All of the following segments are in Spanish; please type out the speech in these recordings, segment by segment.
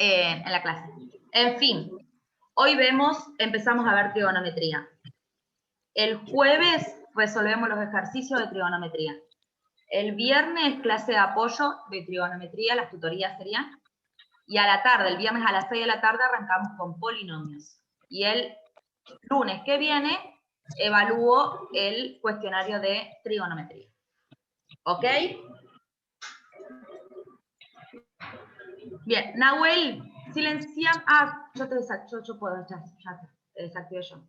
en la clase. En fin, hoy empezamos a ver trigonometría. El jueves resolvemos los ejercicios de trigonometría. El viernes clase de apoyo de trigonometría, las tutorías serían. Y a la tarde, el viernes a las 6 de la tarde, arrancamos con polinomios. Y el lunes que viene evalúo el cuestionario de trigonometría. ¿Ok? Bien, Nahuel, silencia. Ah, yo puedo, ya te desactivé yo.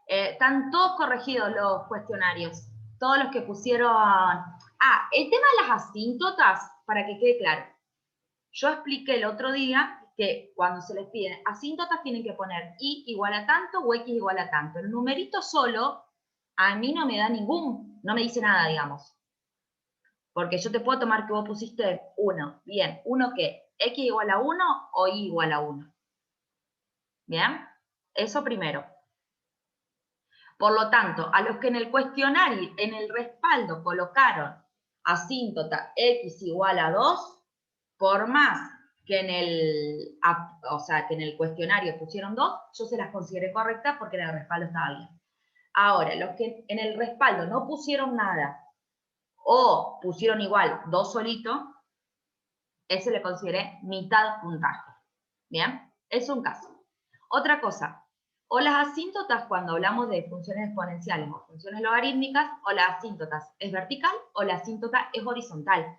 Están todos corregidos los cuestionarios. Todos los que pusieron... Ah, el tema de las asíntotas, para que quede claro. Yo expliqué el otro día que cuando se les piden asíntotas tienen que poner y igual a tanto o x igual a tanto. El numerito solo a mí no me da no me dice nada, digamos. Porque yo te puedo tomar que vos pusiste 1. Bien, ¿1 qué? ¿X igual a 1 o y igual a 1? ¿Bien? Eso primero. Por lo tanto, a los que en el cuestionario, en el respaldo, colocaron asíntota x igual a 2, por más que en el cuestionario pusieron 2, yo se las consideré correctas porque en el respaldo estaba bien. Ahora, los que en el respaldo no pusieron nada o pusieron igual 2 solitos, ese le consideré mitad puntaje. ¿Bien? Es un caso. Otra cosa, o las asíntotas cuando hablamos de funciones exponenciales o funciones logarítmicas, o las asíntotas es vertical o la asíntota es horizontal.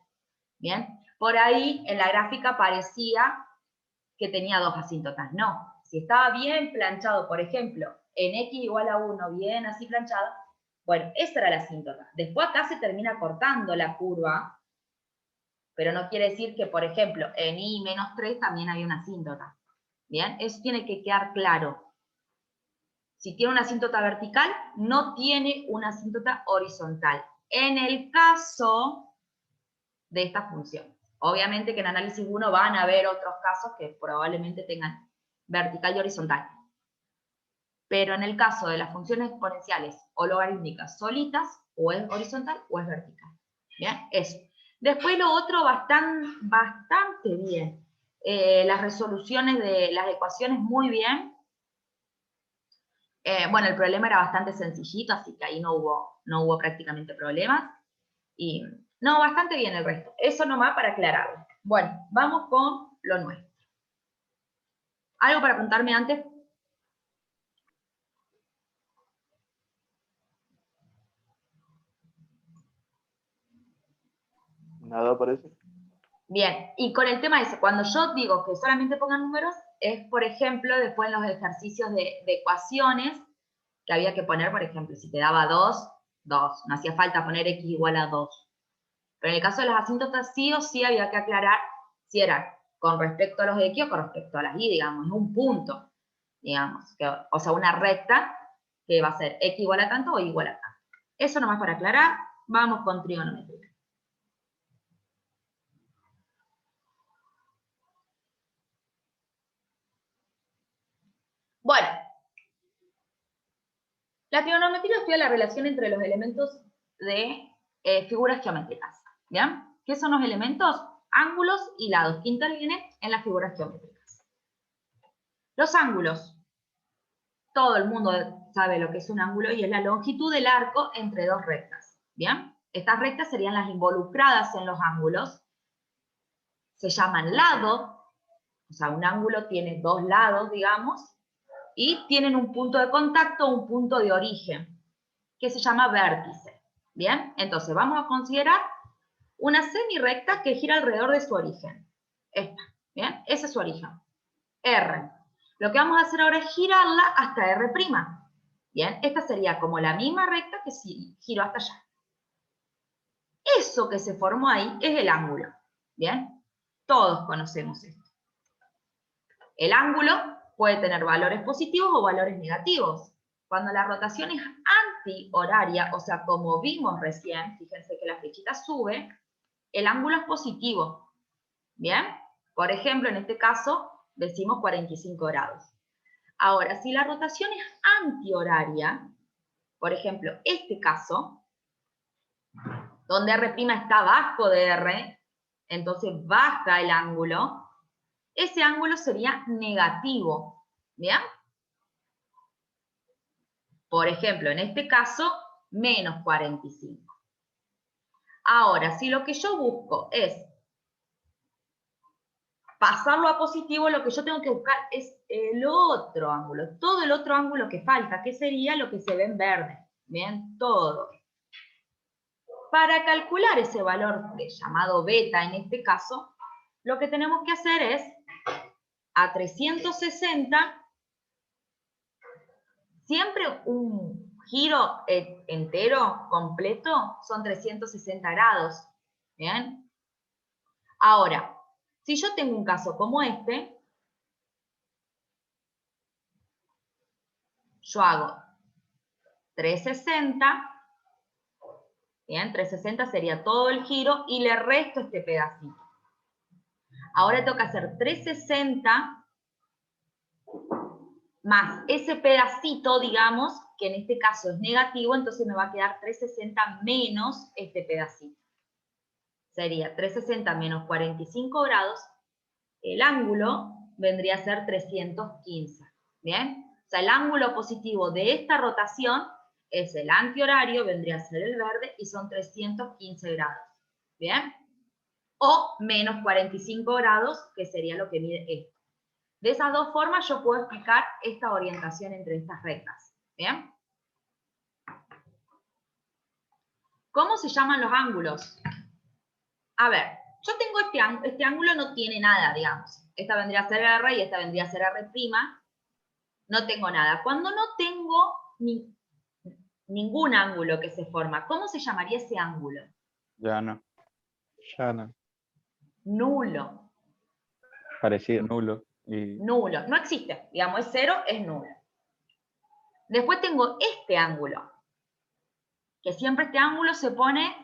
¿Bien? Por ahí en la gráfica parecía que tenía 2 asíntotas. No, si estaba bien planchado, por ejemplo, en x igual a 1, bien así planchado, bueno, esa era la asíntota. Después acá se termina cortando la curva, pero no quiere decir que, por ejemplo, en y menos 3 también había una asíntota. ¿Bien? Eso tiene que quedar claro. Si tiene una asíntota vertical, no tiene una asíntota horizontal. En el caso de esta función. Obviamente que en análisis 1 van a haber otros casos que probablemente tengan vertical y horizontal. Pero en el caso de las funciones exponenciales o logarítmicas solitas, o es horizontal o es vertical. ¿Bien? Eso. Después lo otro, bastante bien. Las resoluciones de las ecuaciones muy bien. Bueno, el problema era bastante sencillito, así que ahí no hubo prácticamente problemas. Y no, bastante bien el resto. Eso nomás para aclararlo. Bueno, vamos con lo nuestro. ¿Algo para apuntarme antes? Nada parece. Bien, y con el tema ese, cuando yo digo que solamente pongan números, es, por ejemplo, después en los ejercicios de ecuaciones, que había que poner, por ejemplo, si te daba 2, 2. No hacía falta poner x igual a 2. Pero en el caso de las asíntotas, sí o sí había que aclarar si era con respecto a los x o con respecto a las y, digamos, en un punto, digamos. O sea, una recta que va a ser x igual a tanto o y igual a tanto. Eso nomás para aclarar, vamos con trigonometría. Bueno, la trigonometría estudia la relación entre los elementos de figuras geométricas. ¿Bien? ¿Qué son los elementos? Ángulos y lados que intervienen en las figuras geométricas. Los ángulos. Todo el mundo sabe lo que es un ángulo y es la longitud del arco entre dos rectas. ¿Bien? Estas rectas serían las involucradas en los ángulos. Se llaman lado, o sea, un ángulo tiene dos lados, digamos, y tienen un punto de contacto, un punto de origen, que se llama vértice. ¿Bien? Entonces vamos a considerar una semirrecta que gira alrededor de su origen. Esta. ¿Bien? Ese es su origen. R. Lo que vamos a hacer ahora es girarla hasta R'. Bien, esta sería como la misma recta que si giro hasta allá. Eso que se formó ahí es el ángulo. Bien, todos conocemos esto. El ángulo puede tener valores positivos o valores negativos. Cuando la rotación es antihoraria, o sea, como vimos recién, fíjense que la flechita sube, el ángulo es positivo. Bien, por ejemplo, en este caso decimos 45 grados. Ahora, si la rotación es antihoraria, por ejemplo, este caso, donde R' está abajo de R, entonces baja el ángulo, ese ángulo sería negativo, ¿bien? Por ejemplo, en este caso, menos 45. Ahora, si lo que yo busco es pasarlo a positivo, lo que yo tengo que buscar es el otro ángulo, todo el otro ángulo que falta, que sería lo que se ve en verde, ¿bien? Todo. Para calcular ese valor llamado beta en este caso, lo que tenemos que hacer es, a 360, siempre un giro entero, completo, son 360 grados, ¿bien? Ahora, si yo tengo un caso como este, yo hago 360, ¿bien? 360 sería todo el giro y le resto este pedacito. Ahora tengo que hacer 360 más ese pedacito, digamos, que en este caso es negativo, entonces me va a quedar 360 menos este pedacito. Sería 360 menos 45 grados, el ángulo vendría a ser 315, ¿bien? O sea, el ángulo positivo de esta rotación es el antihorario, vendría a ser el verde, y son 315 grados, ¿bien? O menos 45 grados, que sería lo que mide esto. De esas dos formas yo puedo explicar esta orientación entre estas rectas, ¿bien? ¿Cómo se llaman los ángulos? A ver, yo tengo este ángulo no tiene nada, digamos. Esta vendría a ser R y esta vendría a ser R'. No tengo nada. Cuando no tengo ningún ángulo que se forma, ¿cómo se llamaría ese ángulo? Llano. Llano. Nulo. Parecido, nulo. Y Nulo. No existe. Digamos, es cero, es nulo. Después tengo este ángulo. Que siempre este ángulo se pone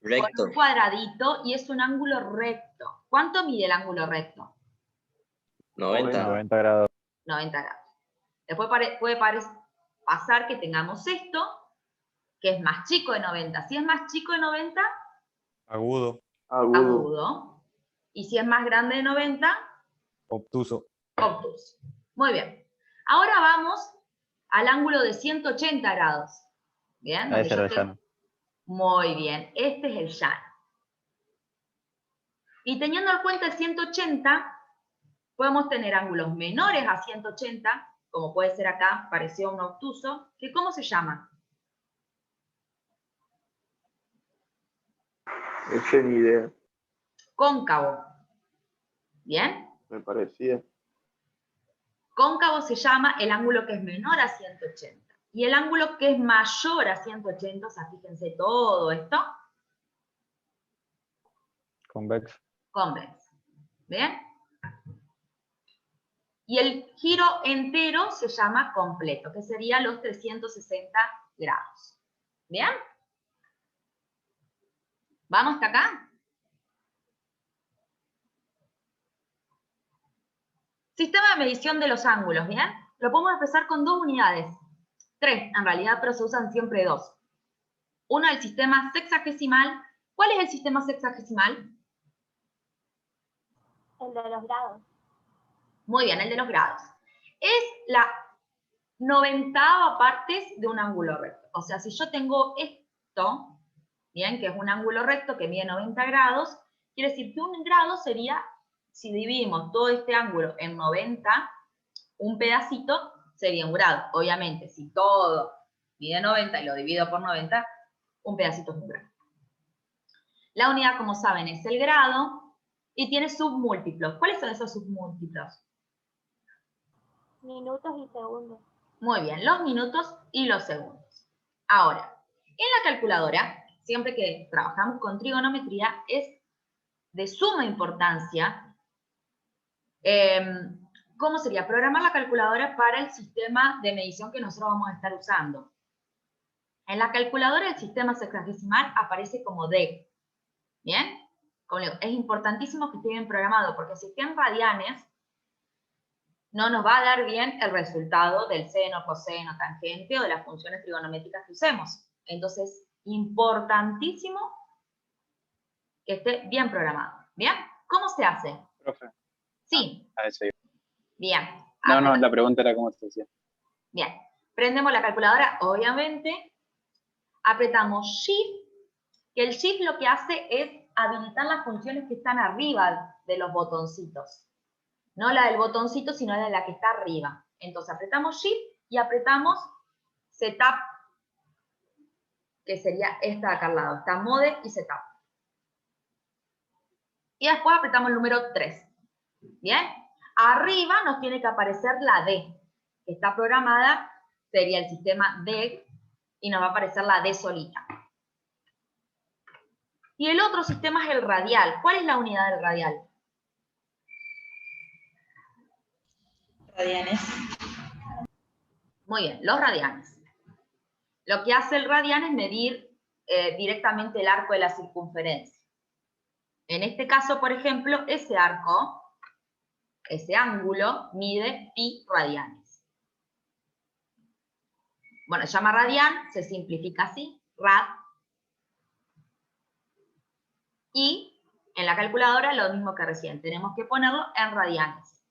Recto. con un cuadradito y es un ángulo recto. ¿Cuánto mide el ángulo recto? 90. 90 grados. 90 grados. Después puede pasar que tengamos esto, que es más chico de 90. Si es más chico de 90, Agudo. agudo. Y si es más grande de 90, Obtuso. obtuso. Muy bien. Ahora vamos al ángulo de 180 grados. ¿Bien? Ese era el llano. Muy bien. Este es el llano. Y teniendo en cuenta el 180, podemos tener ángulos menores a 180, como puede ser acá, parecido a un obtuso, que ¿cómo se llama? Ese ni idea, Cóncavo. ¿Bien? me parecía. Cóncavo se llama el ángulo que es menor a 180. Y el ángulo que es mayor a 180, o sea, fíjense todo esto, Convexo. convexo. ¿Bien? Y el giro entero se llama completo, que sería los 360 grados. ¿Bien? ¿Vamos hasta acá? Sistema de medición de los ángulos, ¿bien? Lo podemos empezar con dos unidades. Tres, en realidad, pero se usan siempre dos. Uno, el sistema sexagesimal. ¿Cuál es el sistema sexagesimal? El de los grados. Muy bien, el de los grados. Es la 90ª partes de un ángulo recto. O sea, si yo tengo esto, bien, que es un ángulo recto que mide 90 grados, quiere decir que un grado sería, si dividimos todo este ángulo en 90, un pedacito sería un grado. Obviamente, si todo mide 90 y lo divido por 90, un pedacito es un grado. La unidad, como saben, es el grado y tiene submúltiplos. ¿Cuáles son esos submúltiplos? Minutos y segundos. Muy bien, los minutos y los segundos. Ahora, en la calculadora, siempre que trabajamos con trigonometría, es de suma importancia, ¿cómo sería? Programar la calculadora para el sistema de medición que nosotros vamos a estar usando. En la calculadora el sistema sexagesimal aparece como D. ¿Bien? Como digo, es importantísimo que esté bien programado, porque si está en radianes, no nos va a dar bien el resultado del seno, coseno, tangente o de las funciones trigonométricas que usemos. Entonces, importantísimo que esté bien programado. ¿Bien? ¿Cómo se hace? Profe, Sí, a eso iba. bien. No, la pregunta era cómo se decía. Bien. Prendemos la calculadora, obviamente. Apretamos Shift, que el Shift lo que hace es habilitar las funciones que están arriba de los botoncitos. No la del botoncito, sino la de la que está arriba. Entonces apretamos Shift y apretamos Setup, que sería esta de acá al lado. Está Mode y Setup. Y después apretamos el número 3. ¿Bien? Arriba nos tiene que aparecer la D, que está programada, sería el sistema D, y nos va a aparecer la D solita. Y el otro sistema es el radial. ¿Cuál es la unidad del radial? Radianes. Muy bien, los radianes. Lo que hace el radian es medir directamente el arco de la circunferencia. En este caso, por ejemplo, ese arco, ese ángulo, mide pi radianes. Bueno, se llama radian, se simplifica así, rad. Y en la calculadora lo mismo que recién, tenemos que ponerlo en radianes.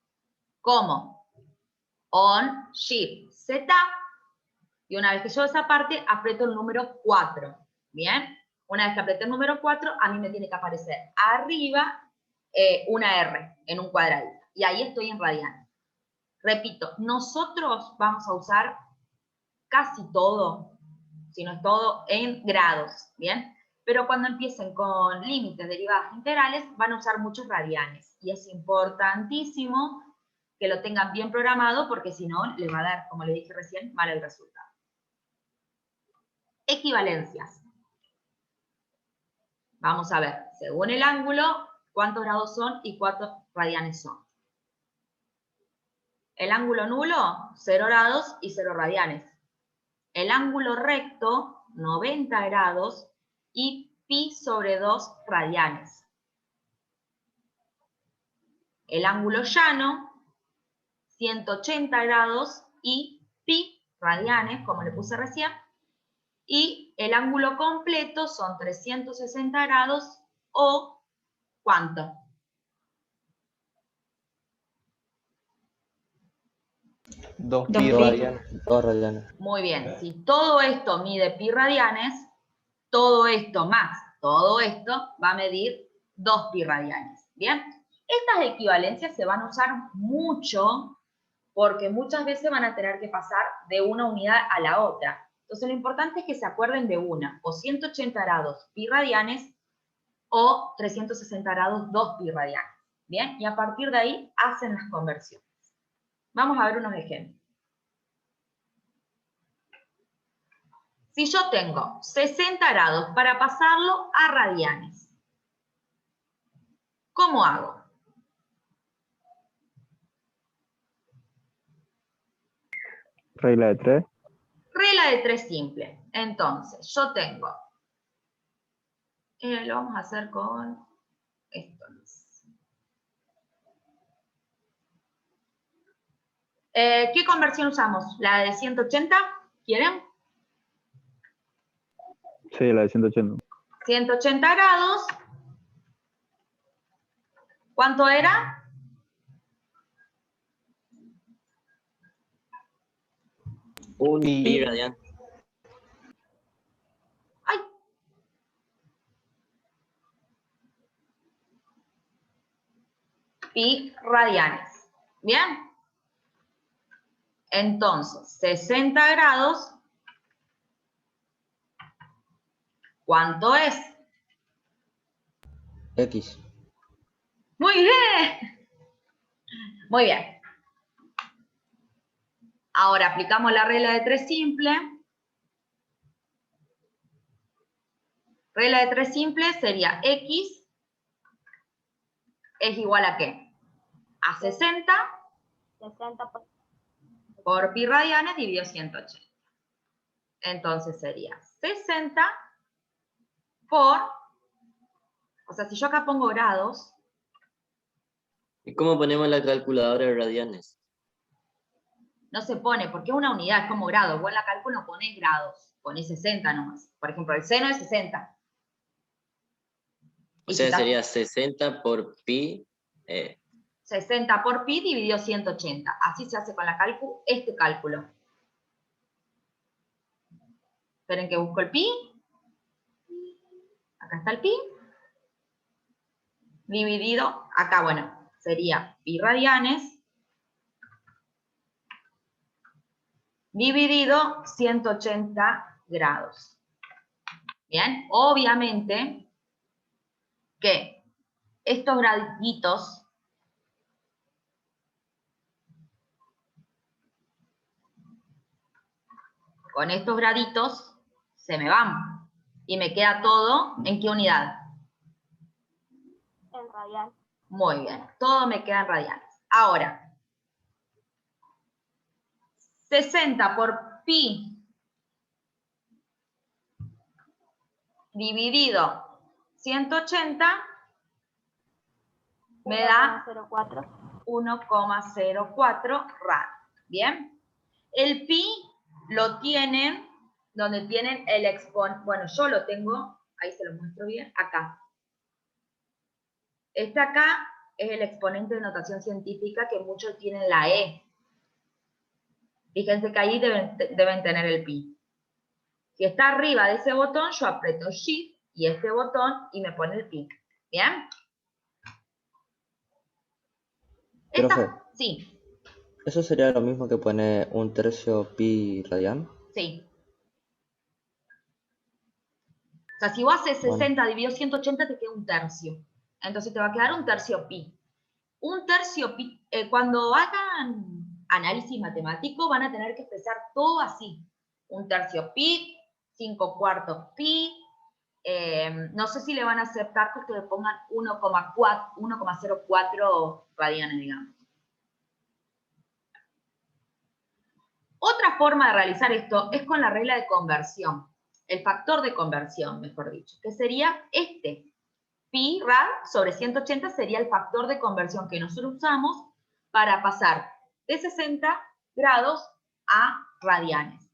¿Cómo? On, Shift, Z, y una vez que yo esa parte, aprieto el número 4. ¿Bien? Una vez que apreté el número 4, a mí me tiene que aparecer arriba una R en un cuadradito. Y ahí estoy en radianes. Repito, nosotros vamos a usar casi todo, si no es todo, en grados. ¿Bien? Pero cuando empiecen con límites, derivadas, integrales, van a usar muchos radianes. Y es importantísimo que lo tengan bien programado, porque si no, les va a dar, como les dije recién, mal el resultado. Equivalencias. Vamos a ver, según el ángulo, cuántos grados son y cuántos radianes son. El ángulo nulo, 0 grados y 0 radianes. El ángulo recto, 90 grados y pi sobre 2 radianes. El ángulo llano, 180 grados y pi radianes, como le puse recién. Y el ángulo completo son 360 grados o ¿cuánto? 2 Dos pi pi. radianes. 2 radianes. Muy bien, si todo esto mide pi radianes, todo esto más todo esto va a medir 2 pi radianes. ¿Bien? Estas equivalencias se van a usar mucho porque muchas veces van a tener que pasar de una unidad a la otra. Entonces lo importante es que se acuerden de una, o 180 grados pi radianes, o 360 grados 2 pi radianes. ¿Bien? Y a partir de ahí hacen las conversiones. Vamos a ver unos ejemplos. Si yo tengo 60 grados para pasarlo a radianes, ¿cómo hago? Regla de 3. Regla de 3 simple. Entonces, yo tengo, lo vamos a hacer con esto. ¿Qué conversión usamos? ¿La de 180? ¿Quieren? Sí, la de 180. 180 grados. ¿Cuánto era? Un pi radian. ¡Ay! Pi radianes. ¿Bien? Entonces, 60 grados, ¿cuánto es? X. Muy bien. Muy bien. Ahora aplicamos la regla de 3 simple. Regla de 3 simple sería X es igual a ¿qué? A 60 por pi radianes dividido 180. Entonces sería 60 por, o sea, si yo acá pongo grados, ¿Y cómo ponemos la calculadora de radianes? no se pone, porque es una unidad, es como grado. Vos en la cálculo no ponés grados, ponés 60 nomás. Por ejemplo, el seno es 60. O sea, sería 60 por pi. 60 por pi dividido 180. Así se hace con la este cálculo. Esperen que busco el pi. Acá está el pi. Dividido, acá, bueno, sería pi radianes. Dividido 180 grados. Bien, obviamente que estos graditos con estos graditos se me van y me queda todo ¿en qué unidad? En radial. Muy bien, todo me queda en radianes. Ahora, 60 por pi dividido 180 me da 1,04 rad. Bien. El pi lo tienen donde tienen el exponente. Bueno, yo lo tengo, ahí se lo muestro bien, acá. Este acá es el exponente de notación científica que muchos tienen la E. Fíjense que ahí deben tener el pi. Si está arriba de ese botón, yo aprieto Shift y este botón y me pone el pi. ¿Bien? Profe, sí, ¿eso sería lo mismo que pone 1/3 pi radian? sí. O sea, si vos haces 60 dividido 180 te queda 1/3. Entonces te va a quedar 1/3 pi. 1/3 pi, cuando hagan análisis matemático van a tener que expresar todo así. 1/3 pi, 5/4 pi, no sé si le van a aceptar que ustedes pongan 1,04 radianes, digamos. Otra forma de realizar esto es con la regla de conversión, el factor de conversión, mejor dicho, que sería este. Pi rad sobre 180 sería el factor de conversión que nosotros usamos para pasar de 60 grados a radianes.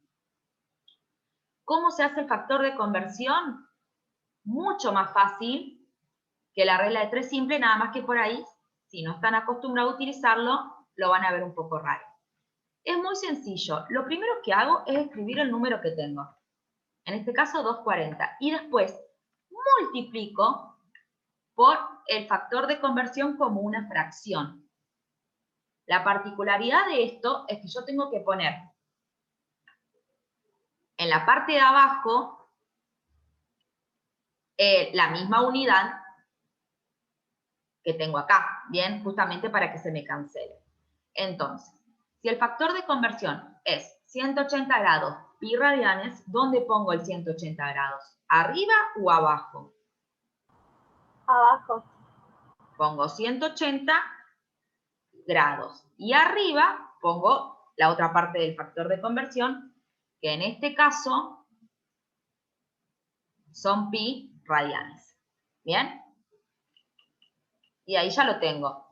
¿Cómo se hace el factor de conversión? Mucho más fácil que la regla de 3 simple, nada más que por ahí, si no están acostumbrados a utilizarlo, lo van a ver un poco raro. Es muy sencillo. Lo primero que hago es escribir el número que tengo. En este caso 240. Y después multiplico por el factor de conversión como una fracción. La particularidad de esto es que yo tengo que poner en la parte de abajo la misma unidad que tengo acá, ¿bien? Justamente para que se me cancele. Entonces, si el factor de conversión es 180 grados pi radianes, ¿dónde pongo el 180 grados? ¿Arriba o abajo? Abajo. Pongo 180 grados. Y arriba pongo la otra parte del factor de conversión, que en este caso son pi radianes. ¿Bien? Y ahí ya lo tengo.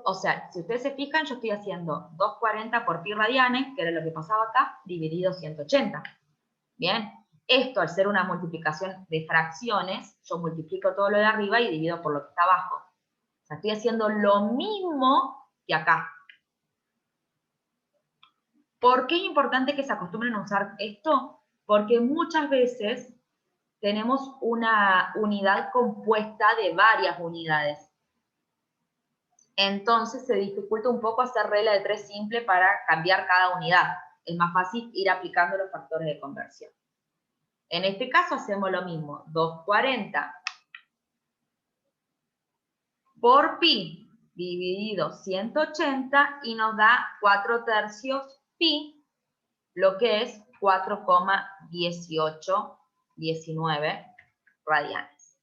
O sea, si ustedes se fijan, yo estoy haciendo 240 por pi radianes, que era lo que pasaba acá, dividido 180. ¿Bien? Esto, al ser una multiplicación de fracciones, yo multiplico todo lo de arriba y divido por lo que está abajo. O sea, estoy haciendo lo mismo que acá. ¿Por qué es importante que se acostumbren a usar esto? Porque muchas veces tenemos una unidad compuesta de varias unidades. Entonces se dificulta un poco hacer regla de 3 simple para cambiar cada unidad. Es más fácil ir aplicando los factores de conversión. En este caso hacemos lo mismo, 240 por pi dividido 180 y nos da 4/3 pi, lo que es 4,1819 radianes.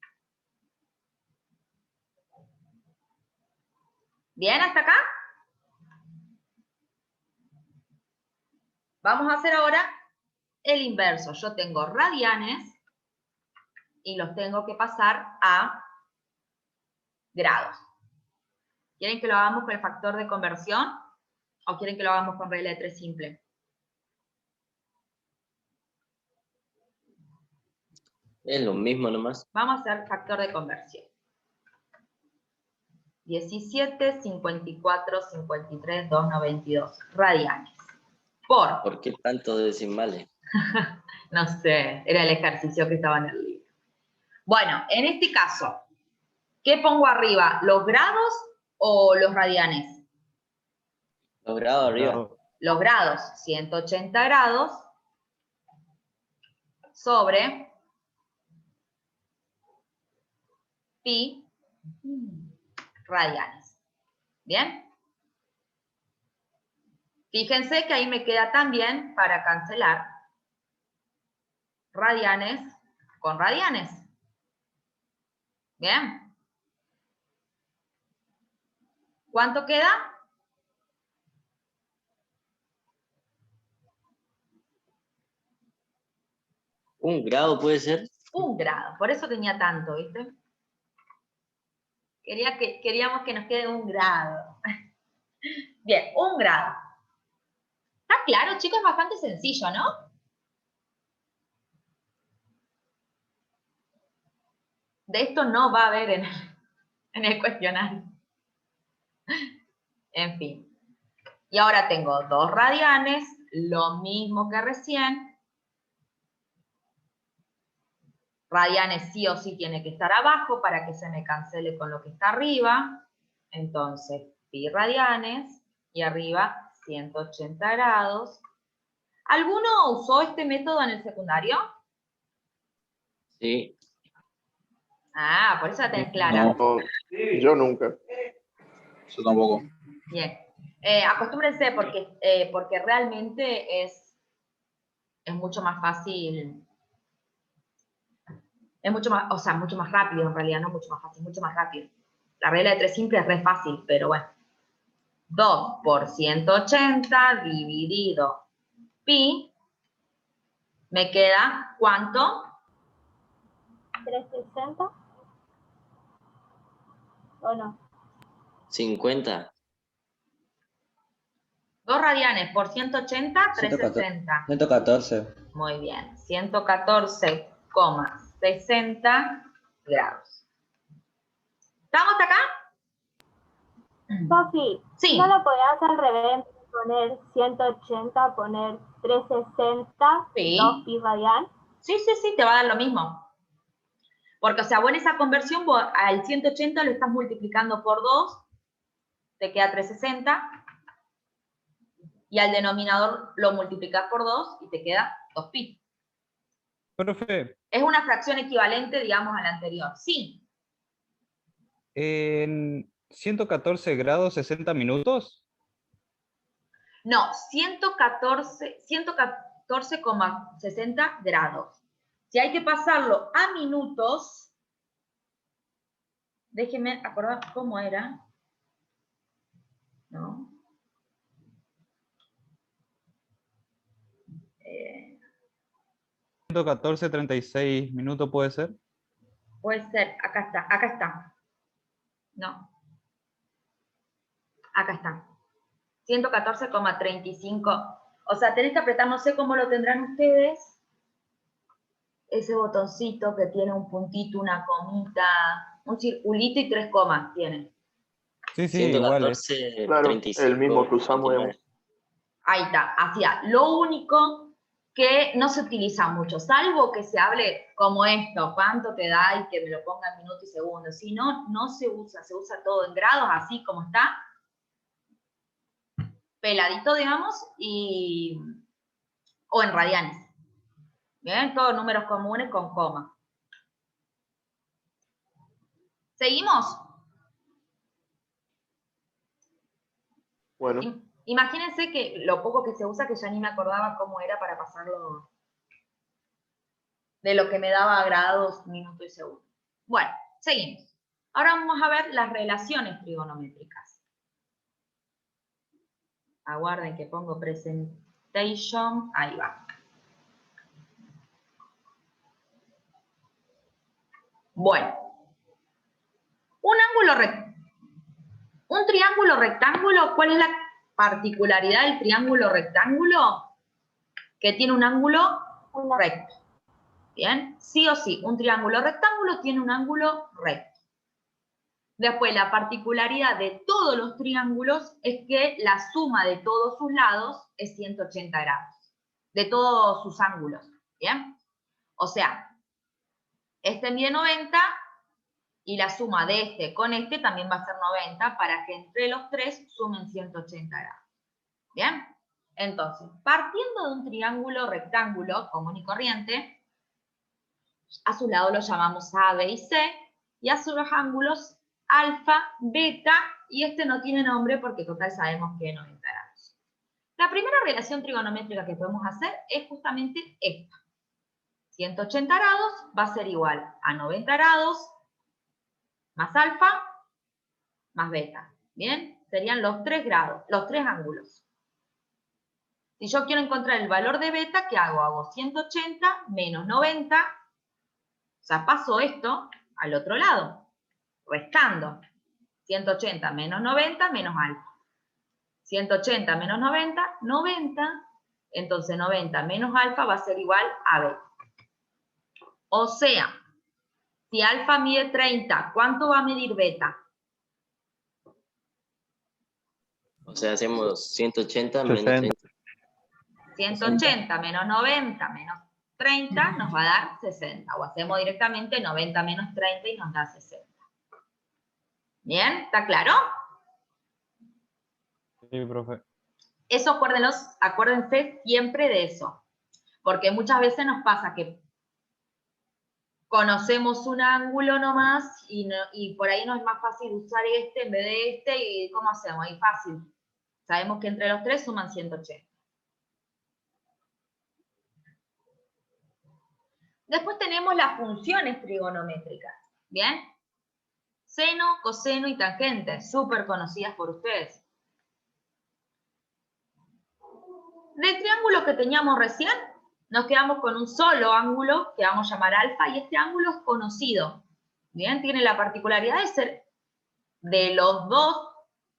¿Bien hasta acá? Vamos a hacer ahora el inverso. Yo tengo radianes y los tengo que pasar a grados. ¿Quieren que lo hagamos con el factor de conversión o quieren que lo hagamos con regla de 3 simple? Es lo mismo nomás. Vamos a hacer factor de conversión. 17, 54, 53, 2, 92 radianes. ¿Por qué tantos decimales? No sé, era el ejercicio que estaba en el libro. Bueno, en este caso, ¿qué pongo arriba? ¿Los grados o los radianes? Los grados arriba. Los grados, 180 grados sobre pi radianes. ¿Bien? Fíjense que ahí me queda también, para cancelar, radianes con radianes. ¿Bien? ¿Cuánto queda? ¿Un grado puede ser? 1 grado. Por eso tenía tanto, ¿viste? Queríamos que nos quede 1 grado. Bien, 1 grado. ¿Está claro, chicos? Es bastante sencillo, ¿no? De esto no va a haber en el cuestionario. En fin. Y ahora tengo 2 radianes, lo mismo que recién. Radianes sí o sí tiene que estar abajo para que se me cancele con lo que está arriba. Entonces, pi radianes y arriba 180 grados. ¿Alguno usó este método en el secundario? Sí. Ah, por eso la tenés clara. No, yo nunca. Yo tampoco. Bien. Acostúmbrense porque realmente es mucho más fácil. Es mucho más, o sea, mucho más rápido en realidad, no mucho más fácil, mucho más rápido. La regla de 3 simple es re fácil, pero bueno. 2 por 180 dividido pi, me queda, ¿cuánto? 360. ¿O no? 50. 2 radianes por 180, 360. 114. Muy bien, 114,60 grados. ¿Estamos hasta acá? Sofi, Sí. ¿no lo podías al revés? Poner 180, poner 360, Sí. 2 pi radian. Sí, te va a dar lo mismo. Porque, o sea, vos en esa conversión, vos al 180 lo estás multiplicando por 2, te queda 360, y al denominador lo multiplicas por 2 y te queda 2pi. Profe, Es una fracción equivalente, digamos, a la anterior. Sí. en 114 grados 60 minutos. No, 114,60 grados. Si hay que pasarlo a minutos, déjenme acordar cómo era. ¿No? 114,36 minutos puede ser. Puede ser, acá está. No. Acá está. 114,35. O sea, tenés que apretar, no sé cómo lo tendrán ustedes, ese botoncito que tiene un puntito, una comita, un circulito y 3 comas tiene. Sí, igual es. 114, Claro, 35, el mismo que usamos. 29. Ahí está, hacía. Lo único que no se utiliza mucho, salvo que se hable como esto, cuánto te da y que me lo ponga en minutos y segundos. Si no, no se usa todo en grados, así como está, peladito, digamos, o en radianes. Bien, todos números comunes con coma. ¿Seguimos? Bueno, Imagínense que lo poco que se usa, que ya ni me acordaba cómo era para pasarlo de lo que me daba grados, minutos y segundos. Bueno, seguimos. Ahora vamos a ver las relaciones trigonométricas. Aguarden que pongo presentation. Ahí va. Bueno. Un triángulo rectángulo, ¿cuál es la particularidad del triángulo rectángulo? Que tiene un ángulo recto. Bien, sí o sí, un triángulo rectángulo tiene un ángulo recto. Después, la particularidad de todos los triángulos es que la suma de todos sus lados es 180 grados, de todos sus ángulos, ¿bien? O sea, este mide 90 y la suma de este con este también va a ser 90 para que entre los tres sumen 180 grados, ¿bien? Entonces, partiendo de un triángulo rectángulo común y corriente, a su lado lo llamamos A, B y C, y a sus ángulos alfa, beta, y este no tiene nombre porque total sabemos que es 90 grados. La primera relación trigonométrica que podemos hacer es justamente esta. 180 grados va a ser igual a 90 grados más alfa más beta. ¿Bien? Serían los 3 grados, los 3 ángulos. Si yo quiero encontrar el valor de beta, ¿qué hago? Hago 180 menos 90, o sea, paso esto al otro lado, restando. 180 menos 90 menos alfa. 180 menos 90, 90. Entonces 90 menos alfa va a ser igual a beta. O sea, si alfa mide 30, ¿cuánto va a medir beta? O sea, hacemos 180 menos 30. 180 menos 90 menos 30 nos va a dar 60. O hacemos directamente 90 menos 30 y nos da 60. ¿Bien? ¿Está claro? Sí, profe. Eso acuérdense siempre de eso. Porque muchas veces nos pasa que conocemos un ángulo nomás y por ahí nos es más fácil usar este en vez de este. ¿Y cómo hacemos? Ahí fácil. Sabemos que entre los tres suman 180. Después tenemos las funciones trigonométricas. ¿Bien? Seno, coseno y tangente, súper conocidas por ustedes. Del triángulo que teníamos recién, nos quedamos con un solo ángulo que vamos a llamar alfa, y este ángulo es conocido. Bien, tiene la particularidad de ser de los dos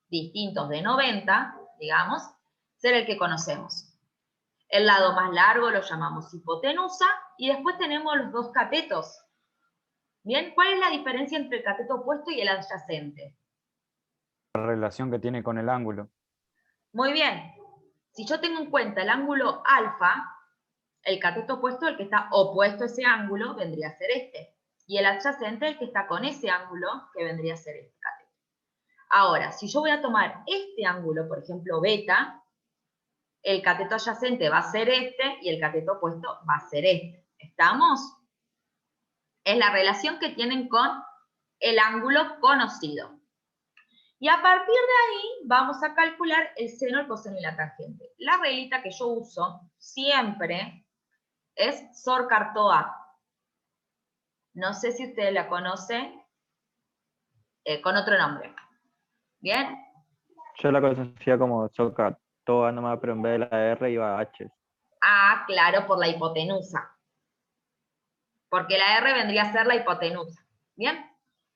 distintos de 90, digamos, ser el que conocemos. El lado más largo lo llamamos hipotenusa, y después tenemos los dos catetos. Bien, ¿cuál es la diferencia entre el cateto opuesto y el adyacente? La relación que tiene con el ángulo. Muy bien. Si yo tengo en cuenta el ángulo alfa, el cateto opuesto, el que está opuesto a ese ángulo, vendría a ser este. Y el adyacente, el que está con ese ángulo, que vendría a ser este cateto. Ahora, si yo voy a tomar este ángulo, por ejemplo, beta, el cateto adyacente va a ser este y el cateto opuesto va a ser este. ¿Estamos? Es la relación que tienen con el ángulo conocido. Y a partir de ahí vamos a calcular el seno, el coseno y la tangente. La reglita que yo uso siempre es Sor-Cartó-A. No sé si ustedes la conocen con otro nombre. ¿Bien? Yo la conocía como Soca, toda nomás, pero en vez de la R iba H. Ah, claro, por la hipotenusa. Porque la R vendría a ser la hipotenusa. ¿Bien?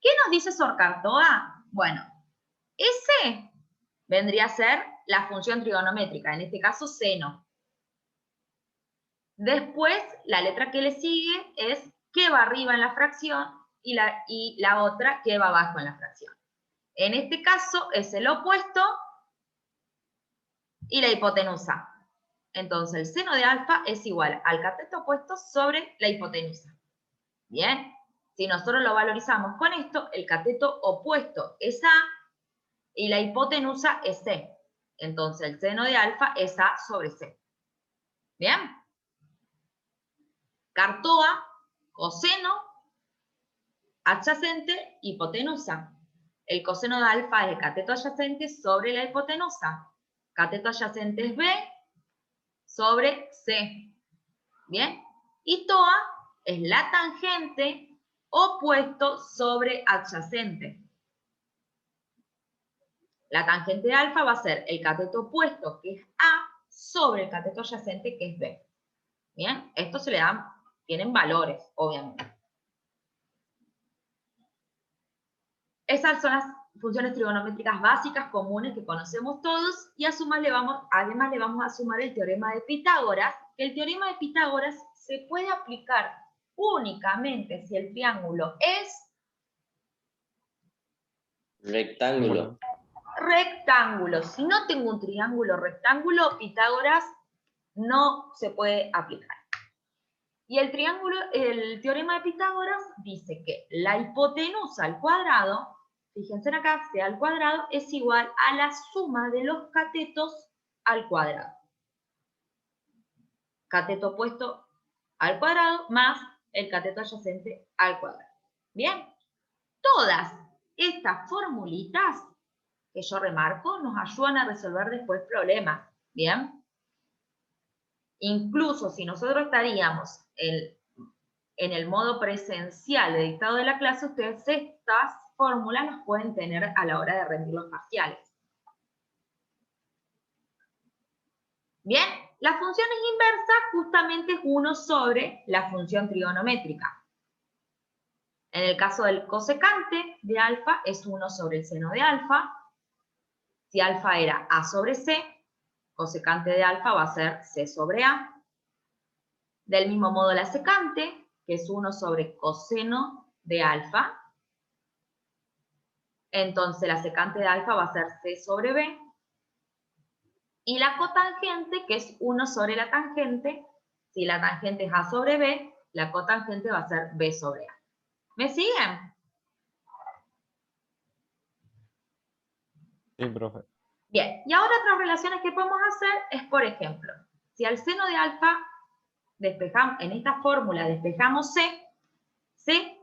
¿Qué nos dice Sor-Cartó-A? Bueno, S vendría a ser la función trigonométrica, en este caso seno. Después, la letra que le sigue es qué va arriba en la fracción y la otra qué va abajo en la fracción. En este caso es el opuesto y la hipotenusa. Entonces el seno de alfa es igual al cateto opuesto sobre la hipotenusa. Bien, si nosotros lo valorizamos con esto, el cateto opuesto es A y la hipotenusa es C. Entonces el seno de alfa es A sobre C. Bien. Cartó-A, coseno, adyacente, hipotenusa. El coseno de alfa es el cateto adyacente sobre la hipotenusa. Cateto adyacente es B sobre C. ¿Bien? Y TOA es la tangente opuesto sobre adyacente. La tangente de alfa va a ser el cateto opuesto, que es A, sobre el cateto adyacente, que es B. ¿Bien? Esto se le dan, tienen valores, obviamente. Esas son las funciones trigonométricas básicas comunes que conocemos todos, y además le vamos a sumar el teorema de Pitágoras, que el teorema de Pitágoras se puede aplicar únicamente si el triángulo es Rectángulo. rectángulo. Si no tengo un triángulo rectángulo, Pitágoras no se puede aplicar. Y el teorema de Pitágoras dice que la hipotenusa al cuadrado, fíjense acá, C al cuadrado, es igual a la suma de los catetos al cuadrado. Cateto opuesto al cuadrado más el cateto adyacente al cuadrado. Bien, todas estas formulitas que yo remarco nos ayudan a resolver después problemas. Bien, incluso si nosotros estaríamos en el modo presencial de dictado de la clase, ustedes estas fórmulas las pueden tener a la hora de rendir los parciales. Bien, las funciones inversas justamente es 1 sobre la función trigonométrica. En el caso del cosecante de alfa es 1 sobre el seno de alfa. Si alfa era A sobre C, cosecante de alfa va a ser C sobre A. Del mismo modo la secante, que es 1 sobre coseno de alfa. Entonces la secante de alfa va a ser C sobre B. Y la cotangente, que es 1 sobre la tangente, si la tangente es A sobre B, la cotangente va a ser B sobre A. ¿Me siguen? Sí, profe. Bien, y ahora otras relaciones que podemos hacer es, por ejemplo, si al seno de alfa despejamos, en esta fórmula despejamos C,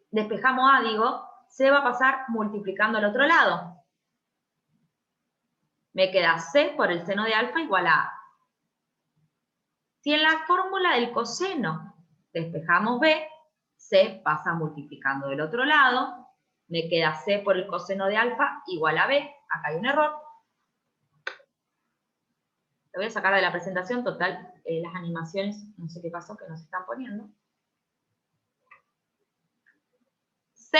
despejamos A, digo, C va a pasar multiplicando al otro lado. Me queda C por el seno de alfa igual a A. Si en la fórmula del coseno despejamos B, C pasa multiplicando del otro lado. Me queda C por el coseno de alfa igual a B. Acá hay un error. Lo voy a sacar de la presentación, total, las animaciones, no sé qué pasó, que nos están poniendo. C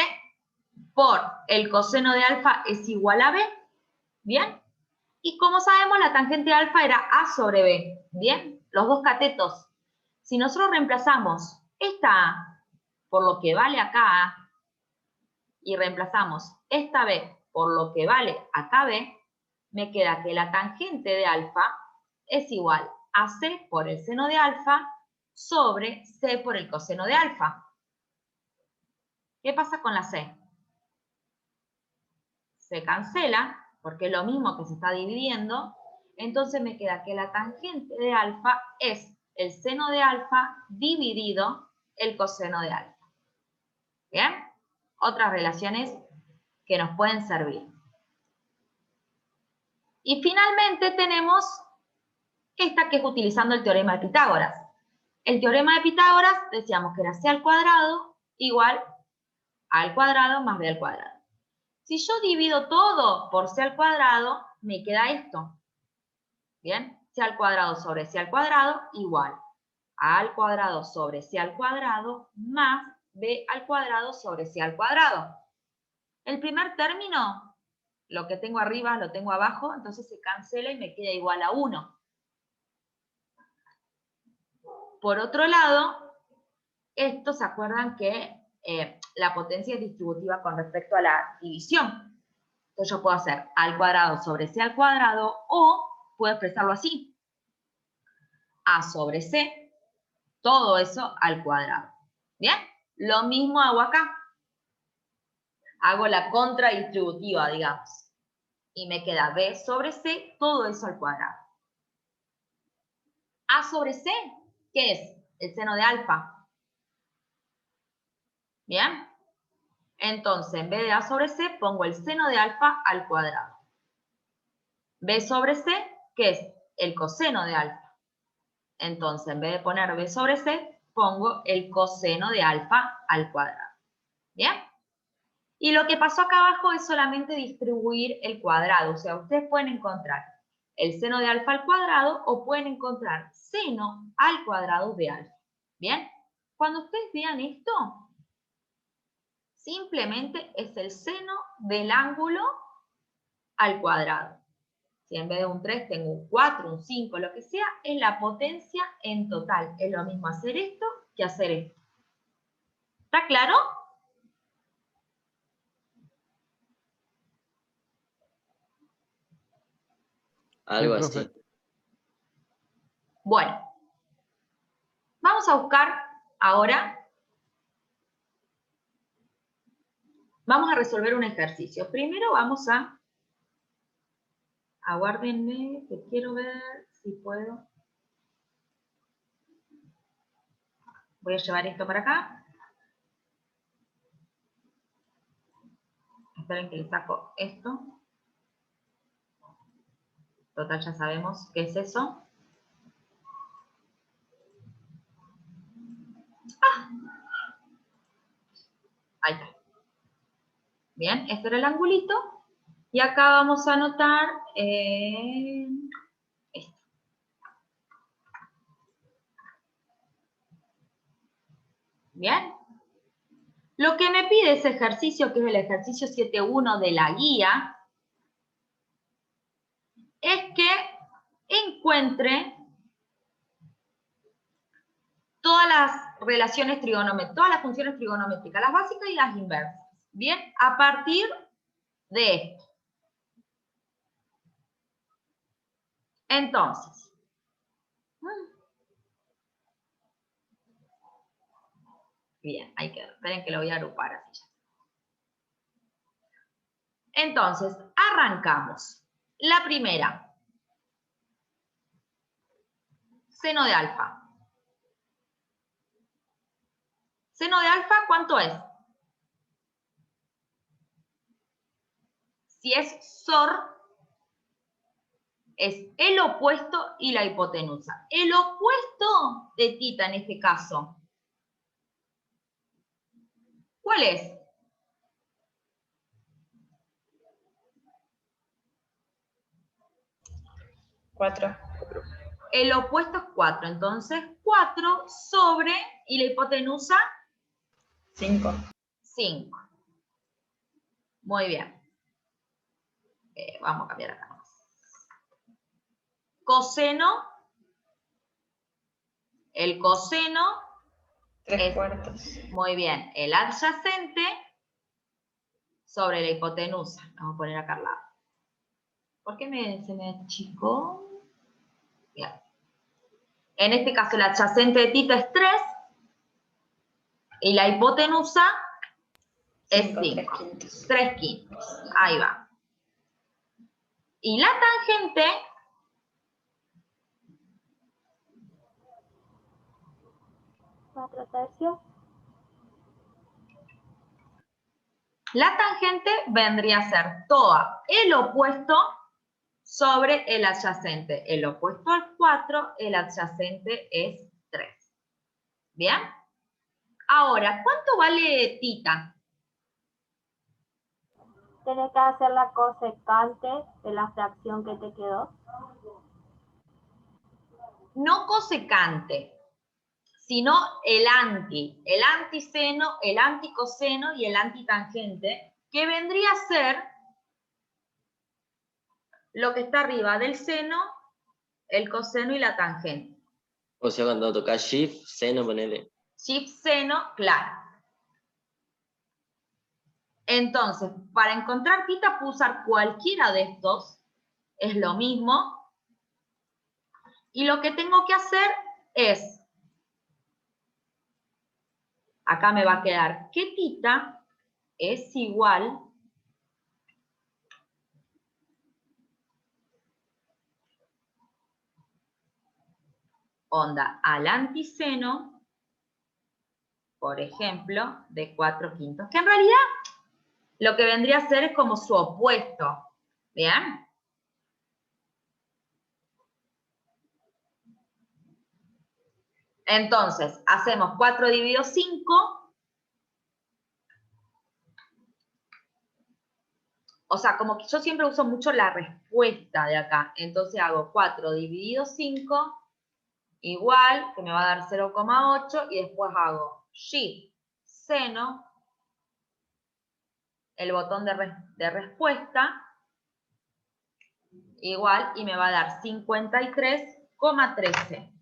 por el coseno de alfa es igual a B. ¿Bien? Y como sabemos, la tangente de alfa era A sobre B. ¿Bien? Los dos catetos. Si nosotros reemplazamos esta A por lo que vale acá A y reemplazamos esta B por lo que vale acá B, me queda que la tangente de alfa es igual a C por el seno de alfa sobre C por el coseno de alfa. ¿Qué pasa con la C? Se cancela, porque es lo mismo que se está dividiendo, entonces me queda que la tangente de alfa es el seno de alfa dividido el coseno de alfa. ¿Bien? Otras relaciones que nos pueden servir. Y finalmente tenemos esta que es utilizando el teorema de Pitágoras. El teorema de Pitágoras decíamos que era C al cuadrado igual A al cuadrado más B al cuadrado. Si yo divido todo por C al cuadrado, me queda esto. ¿Bien? C al cuadrado sobre C al cuadrado igual A al cuadrado sobre C al cuadrado más B al cuadrado sobre C al cuadrado. El primer término, lo que tengo arriba lo tengo abajo, entonces se cancela y me queda igual a 1. Por otro lado, esto se acuerdan que la potencia es distributiva con respecto a la división. Entonces yo puedo hacer A al cuadrado sobre C al cuadrado o puedo expresarlo así. A sobre C, todo eso al cuadrado. ¿Bien? Lo mismo hago acá. Hago la contradistributiva, digamos. Y me queda B sobre C, todo eso al cuadrado. A sobre C, ¿qué es? El seno de alfa. ¿Bien? Entonces, en vez de A sobre C, pongo el seno de alfa al cuadrado. B sobre C, ¿qué es? El coseno de alfa. Entonces, en vez de poner B sobre C, pongo el coseno de alfa al cuadrado. ¿Bien? Y lo que pasó acá abajo es solamente distribuir el cuadrado. O sea, ustedes pueden encontrar el seno de alfa al cuadrado o pueden encontrar seno al cuadrado de alfa. ¿Bien? Cuando ustedes vean esto, simplemente es el seno del ángulo al cuadrado. Si en vez de un 3 tengo un 4, un 5, lo que sea, es la potencia en total. Es lo mismo hacer esto que hacer esto. ¿Está claro? Algo Sí, así. profe. Bueno, vamos a buscar ahora, vamos a resolver un ejercicio. Primero vamos a, aguárdenme, que quiero ver si puedo. Voy a llevar esto para acá. Esperen que le saco esto. Total, ya sabemos qué es eso. Ahí está. Bien, este era el angulito. Y acá vamos a anotar esto. Bien. Lo que me pide ese ejercicio, que es el ejercicio 7.1 de la guía, es que encuentre todas las relaciones trigonométricas, todas las funciones trigonométricas, las básicas y las inversas. Bien, a partir de esto. Entonces, bien, ahí quedó. Esperen que lo voy a agrupar así ya. Entonces, arrancamos. La primera, seno de alfa. Seno de alfa, ¿cuánto es? Si es SOR, es el opuesto y la hipotenusa. El opuesto de tita en este caso, ¿cuál es? Cuatro. El opuesto es 4, entonces 4 sobre, y la hipotenusa, 5. 5. Muy bien. Vamos a cambiar acá. Coseno, el coseno 3 cuartos. Muy bien, el adyacente sobre la hipotenusa. Vamos a poner acá al lado. ¿Por qué se me achicó? Bien. En este caso el adyacente de tita es 3 y la hipotenusa es 5. 3 quintos. Ahí va. Y la tangente, ¿4 tercios? la tangente vendría a ser toda el opuesto sobre el adyacente. El opuesto es 4, el adyacente es 3. ¿Bien? Ahora, ¿cuánto vale tita? Tienes que hacer la cosecante de la fracción que te quedó. No cosecante, sino el antiseno, el anticoseno y el antitangente, que vendría a ser lo que está arriba del seno, el coseno y la tangente. O sea, cuando tocas Shift, seno, ponele. Shift seno, claro. Entonces, para encontrar tita puedo usar cualquiera de estos, es lo mismo. Y lo que tengo que hacer es, acá me va a quedar que tita es igual onda al antiseno, por ejemplo, de 4 quintos, que en realidad lo que vendría a ser es como su opuesto. ¿Bien? Entonces, hacemos 4 dividido 5. O sea, como que yo siempre uso mucho la respuesta de acá. Entonces hago 4 dividido 5 igual, que me va a dar 0,8, y después hago Shift seno, el botón de respuesta, igual, y me va a dar 53,13.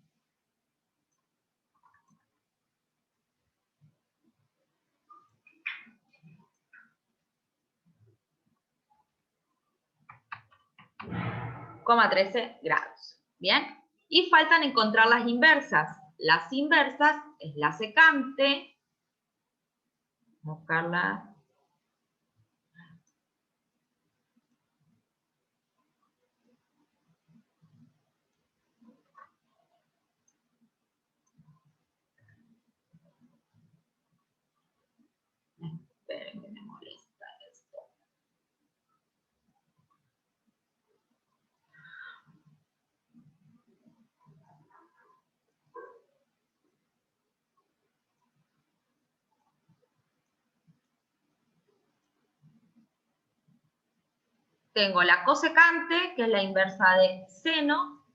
2,13 grados. ¿Bien? Y faltan encontrar las inversas. Las inversas es la secante. Buscarla. Esperen que me molesta esto. Tengo la cosecante, que es la inversa de seno,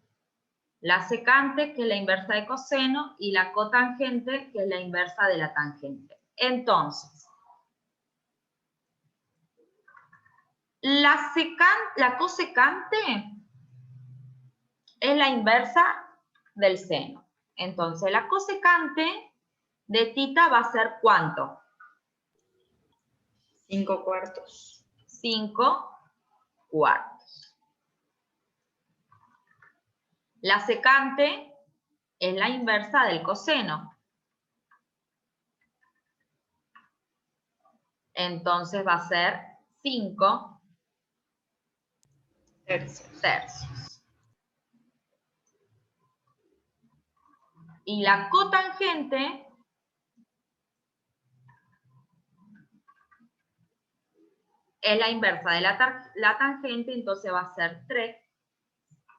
la secante, que es la inversa de coseno, y la cotangente, que es la inversa de la tangente. Entonces, la cosecante es la inversa del seno. Entonces, la cosecante de tita va a ser ¿cuánto? 5/4. 5/4. La secante es la inversa del coseno. Entonces va a ser 5 tercios. Y la cotangente es la inversa de la tangente, entonces va a ser 3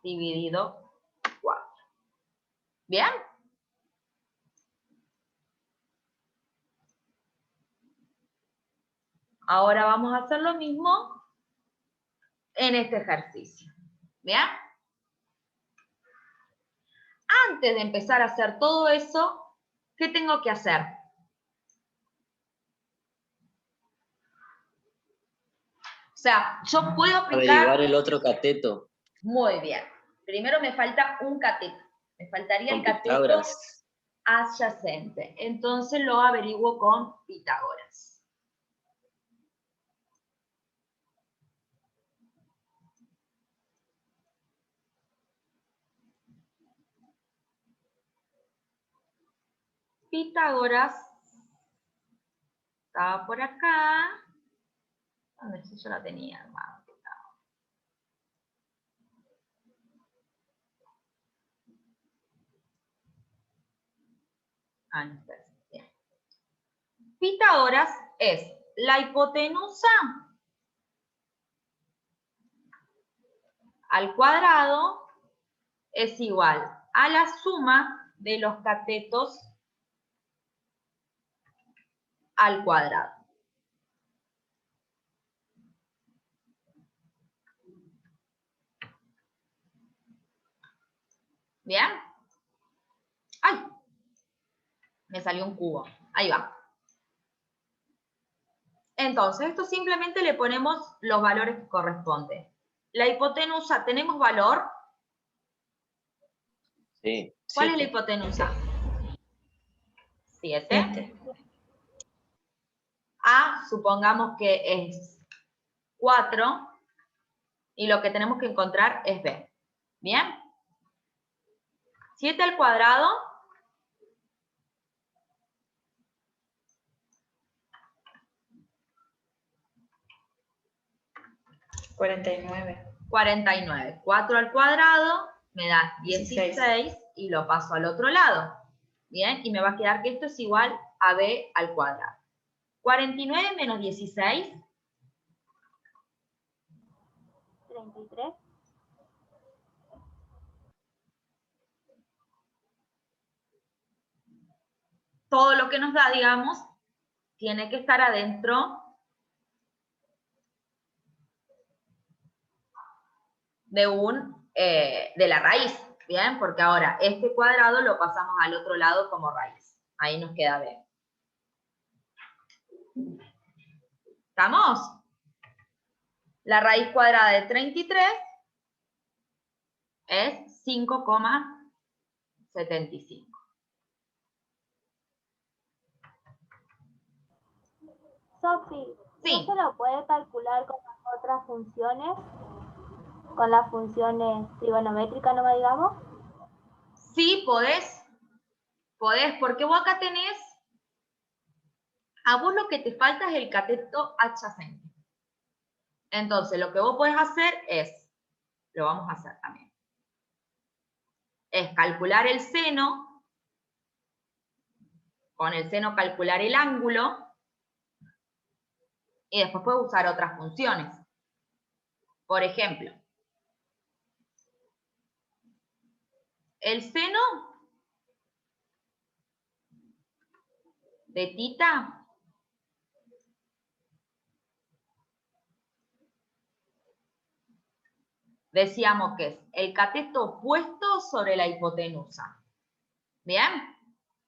dividido 4. ¿Bien? Ahora vamos a hacer lo mismo en este ejercicio. ¿Bien? Antes de empezar a hacer todo eso, ¿qué tengo que hacer? O sea, yo puedo aplicar... Averiguar el otro cateto. Muy bien. Primero me falta un cateto. Me faltaría el Con cateto Pitágoras. adyacente. Entonces lo averiguo con Pitágoras. Pitágoras estaba por acá. ¿Dónde está? Yo la tenía, hermano. Ah, no está. Bien. Pitágoras es la hipotenusa al cuadrado es igual a la suma de los catetos al cuadrado. ¿Bien? ¡Ay! Me salió un cubo. Ahí va. Entonces, esto simplemente le ponemos los valores que corresponden. La hipotenusa, ¿tenemos valor? Sí. ¿Cuál es la 7. hipotenusa? 7. 7. A, supongamos que es 4. Y lo que tenemos que encontrar es B. ¿Bien? 7 al cuadrado. 49. 49. 4 al cuadrado me da 16 y lo paso al otro lado. Bien, y me va a quedar que esto es igual a B al cuadrado. 49 menos 16. 33. Todo lo que nos da, digamos, tiene que estar adentro de la raíz, ¿bien? Porque ahora este cuadrado lo pasamos al otro lado como raíz. Ahí nos queda B. ¿Estamos? La raíz cuadrada de 33 es 5,75. Sofi, Sí. ¿no se lo puede calcular con las otras funciones? con las funciones trigonométricas, no me digamos. Sí, podés, porque vos acá tenés, a vos lo que te falta es el cateto adyacente. Entonces, lo que vos podés hacer es, lo vamos a hacer también, es calcular el seno, con el seno calcular el ángulo, y después puedes usar otras funciones. Por ejemplo, el seno de tita decíamos que es el cateto opuesto sobre la hipotenusa. ¿Bien?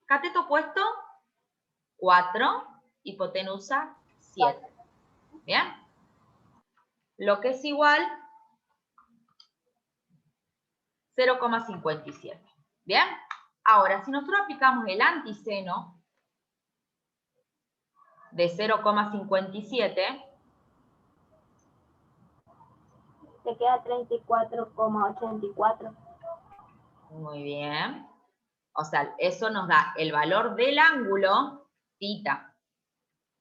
Cateto opuesto, 4, hipotenusa, 7. ¿Bien? Lo que es igual 0,57. ¿Bien? Ahora, si nosotros aplicamos el antiseno de 0,57, Te queda 34,84. muy bien. O sea, eso nos da el valor del ángulo, tita.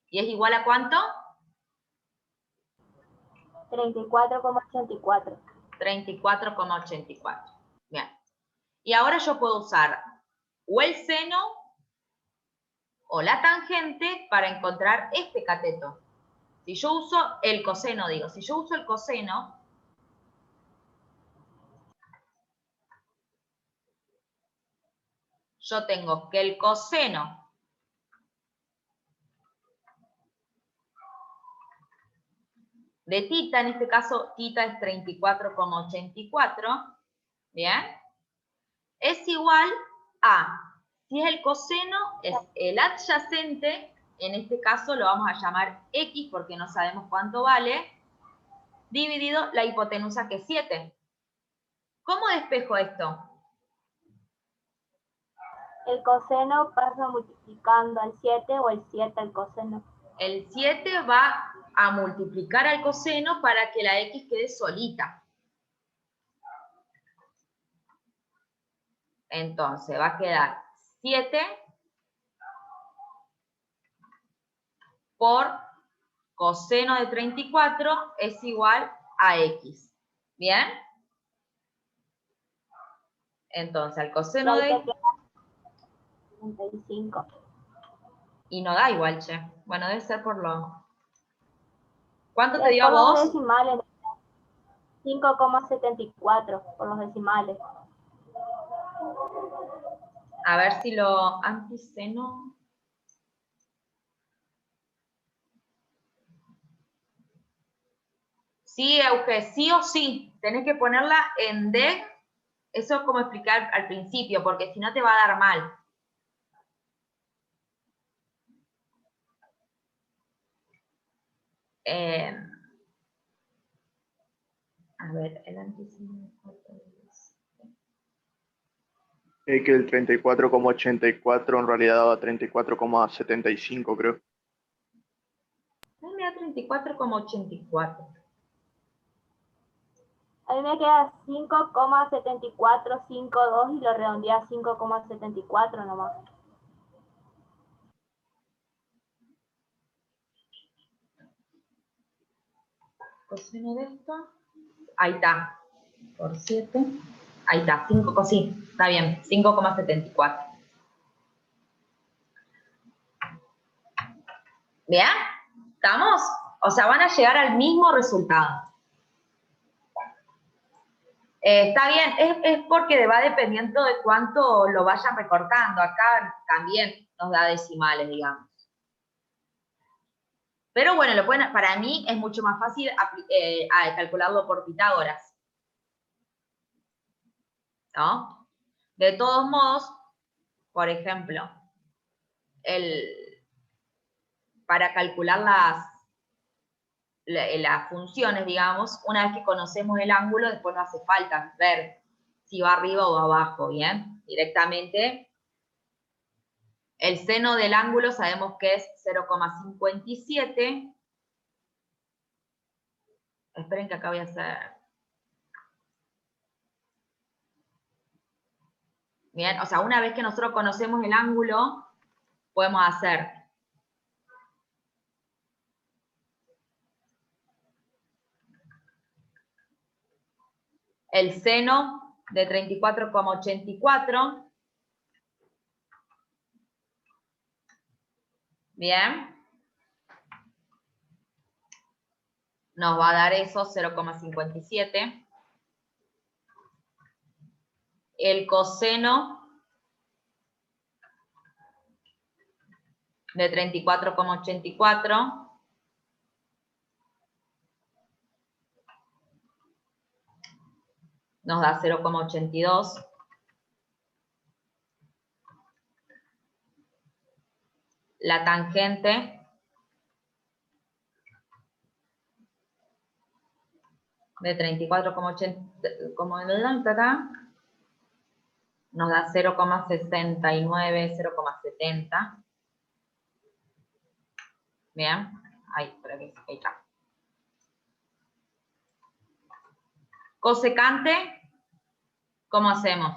¿Y es igual a cuánto? 34,84. 34,84. Bien. Y ahora yo puedo usar o el seno o la tangente para encontrar este cateto. Si yo uso el coseno, si yo uso el coseno, yo tengo que el coseno de tita, en este caso tita es 34,84, ¿bien? Es igual a, si es el coseno, es el adyacente, en este caso lo vamos a llamar X porque no sabemos cuánto vale, dividido la hipotenusa que es 7. ¿Cómo despejo esto? El coseno pasa multiplicando al 7 o el 7 al coseno. El 7 va a multiplicar al coseno para que la X quede solita. Entonces va a quedar 7 por coseno de 34 es igual a X. ¿Bien? Entonces al coseno de... 35. Y no da igual, che. Bueno, debe ser por lo... ¿Cuánto te dio a Por los vos? decimales, 5,74 por los decimales. A ver si lo antiseno... Sí, Euge, sí o sí. Tenés que ponerla en D. Eso es como explicar al principio, porque si no te va a dar mal. A ver, el antiseno... Es que el 34,84 en realidad daba 34,75, creo. A mí me da 34,84. A mí me queda 5,7452 y lo redondeé a 5,74 nomás. Coseno de esto. Ahí está. Por 7. Ahí está. 5, sí, está bien. 5,74. ¿Bien? ¿Estamos? O sea, van a llegar al mismo resultado. Está bien, es porque va dependiendo de cuánto lo vayan recortando. Acá también nos da decimales, digamos. Pero bueno, para mí es mucho más fácil calcularlo por Pitágoras. ¿No? De todos modos, por ejemplo, para calcular las funciones, digamos, una vez que conocemos el ángulo, después no hace falta ver si va arriba o abajo, ¿bien? Directamente, el seno del ángulo sabemos que es 0,57. Esperen que acá voy a hacer Bien, o sea, una vez que nosotros conocemos el ángulo, podemos hacer el seno de 34,84. Bien. Nos va a dar eso, 0,57. El coseno de 34,84 nos da 0,82. La tangente de 34,80 nos da 0,69, 0,70. Bien, ahí está. Cosecante, ¿cómo hacemos?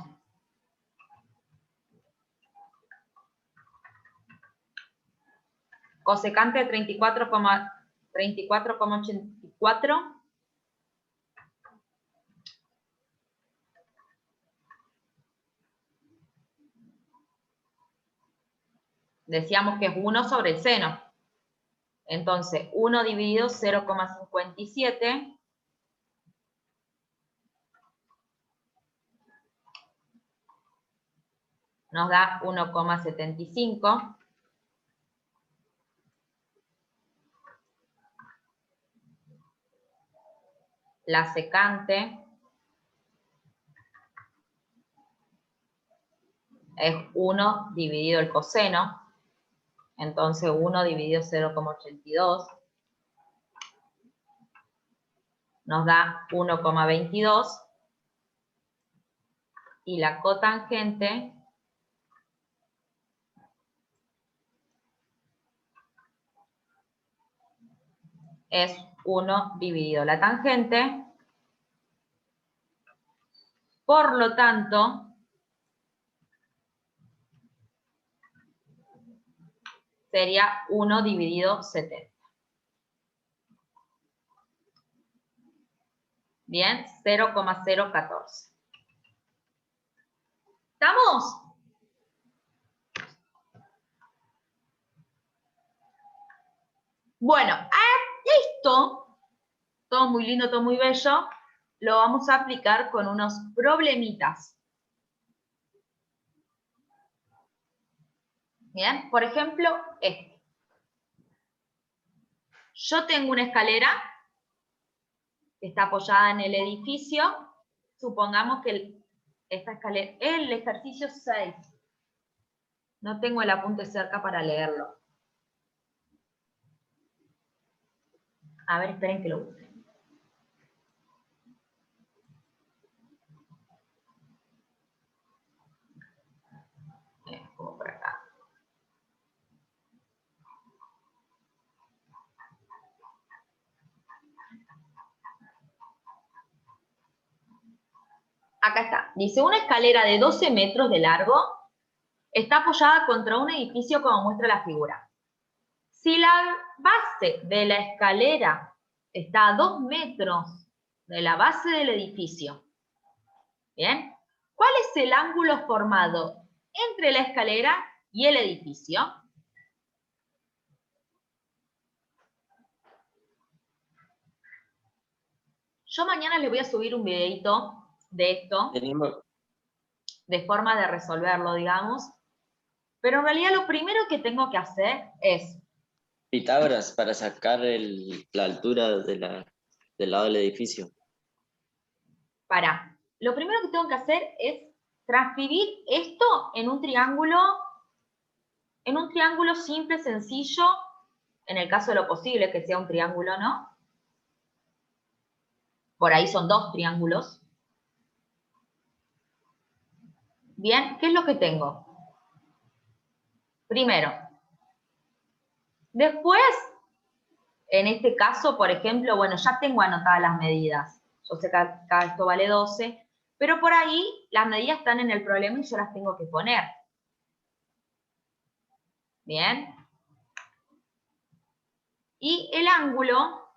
Cosecante de 34,84. Decíamos que es 1 sobre el seno. Entonces, 1 dividido 0,57 nos da 1,75. La secante es 1 dividido el coseno. Entonces 1 dividido 0,82 nos da 1,22. Y la cotangente es 1 dividido la tangente. Por lo tanto, sería 1 dividido 70. Bien, 0,014. ¿Estamos? Bueno, a esto, todo muy lindo, todo muy bello, lo vamos a aplicar con unos problemitas. Bien, por ejemplo, este. Yo tengo una escalera que está apoyada en el edificio. Supongamos que esta escalera, el ejercicio 6. No tengo el apunte cerca para leerlo. A ver, esperen que lo busque. Como por acá. Acá está. Dice, una escalera de 12 metros de largo está apoyada contra un edificio como muestra la figura. Si la base de la escalera está a 2 metros de la base del edificio, ¿bien? ¿Cuál es el ángulo formado entre la escalera y el edificio? Yo mañana les voy a subir un videito de esto, de forma de resolverlo, digamos. Pero en realidad lo primero que tengo que hacer es... Pitágoras para sacar la altura del lado del edificio. Lo primero que tengo que hacer es transcribir esto en un triángulo simple, sencillo, en el caso de lo posible que sea un triángulo, ¿no? Por ahí son 2 triángulos. Bien, ¿qué es lo que tengo? Primero. Después, en este caso, por ejemplo, bueno, ya tengo anotadas las medidas. Yo sé que acá esto vale 12. Pero por ahí las medidas están en el problema y yo las tengo que poner. Bien. Y el ángulo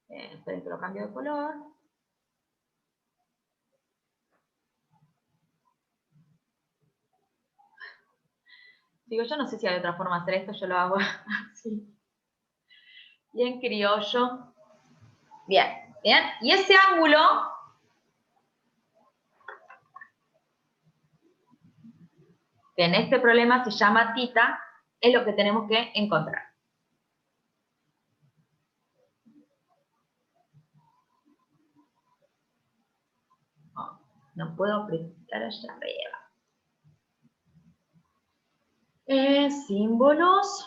esperen que lo cambio de color. Digo, yo no sé si hay otra forma de hacer esto, yo lo hago así. Bien criollo. Bien, bien. Y ese ángulo que en este problema se llama tita, es lo que tenemos que encontrar. Oh, no puedo apretar allá arriba. Símbolos.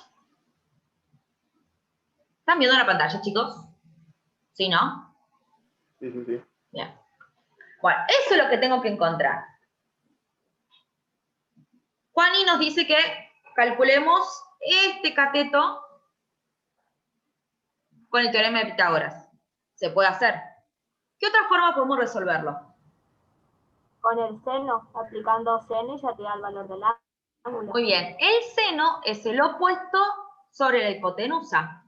¿Están viendo la pantalla, chicos? ¿Sí, no? Sí, sí, sí. Bien. Bueno, eso es lo que tengo que encontrar. Juani nos dice que calculemos este cateto con el teorema de Pitágoras. Se puede hacer. ¿Qué otra forma podemos resolverlo? Con el seno, aplicando seno y ya te da el valor del ángulo. Muy bien. El seno es el opuesto sobre la hipotenusa.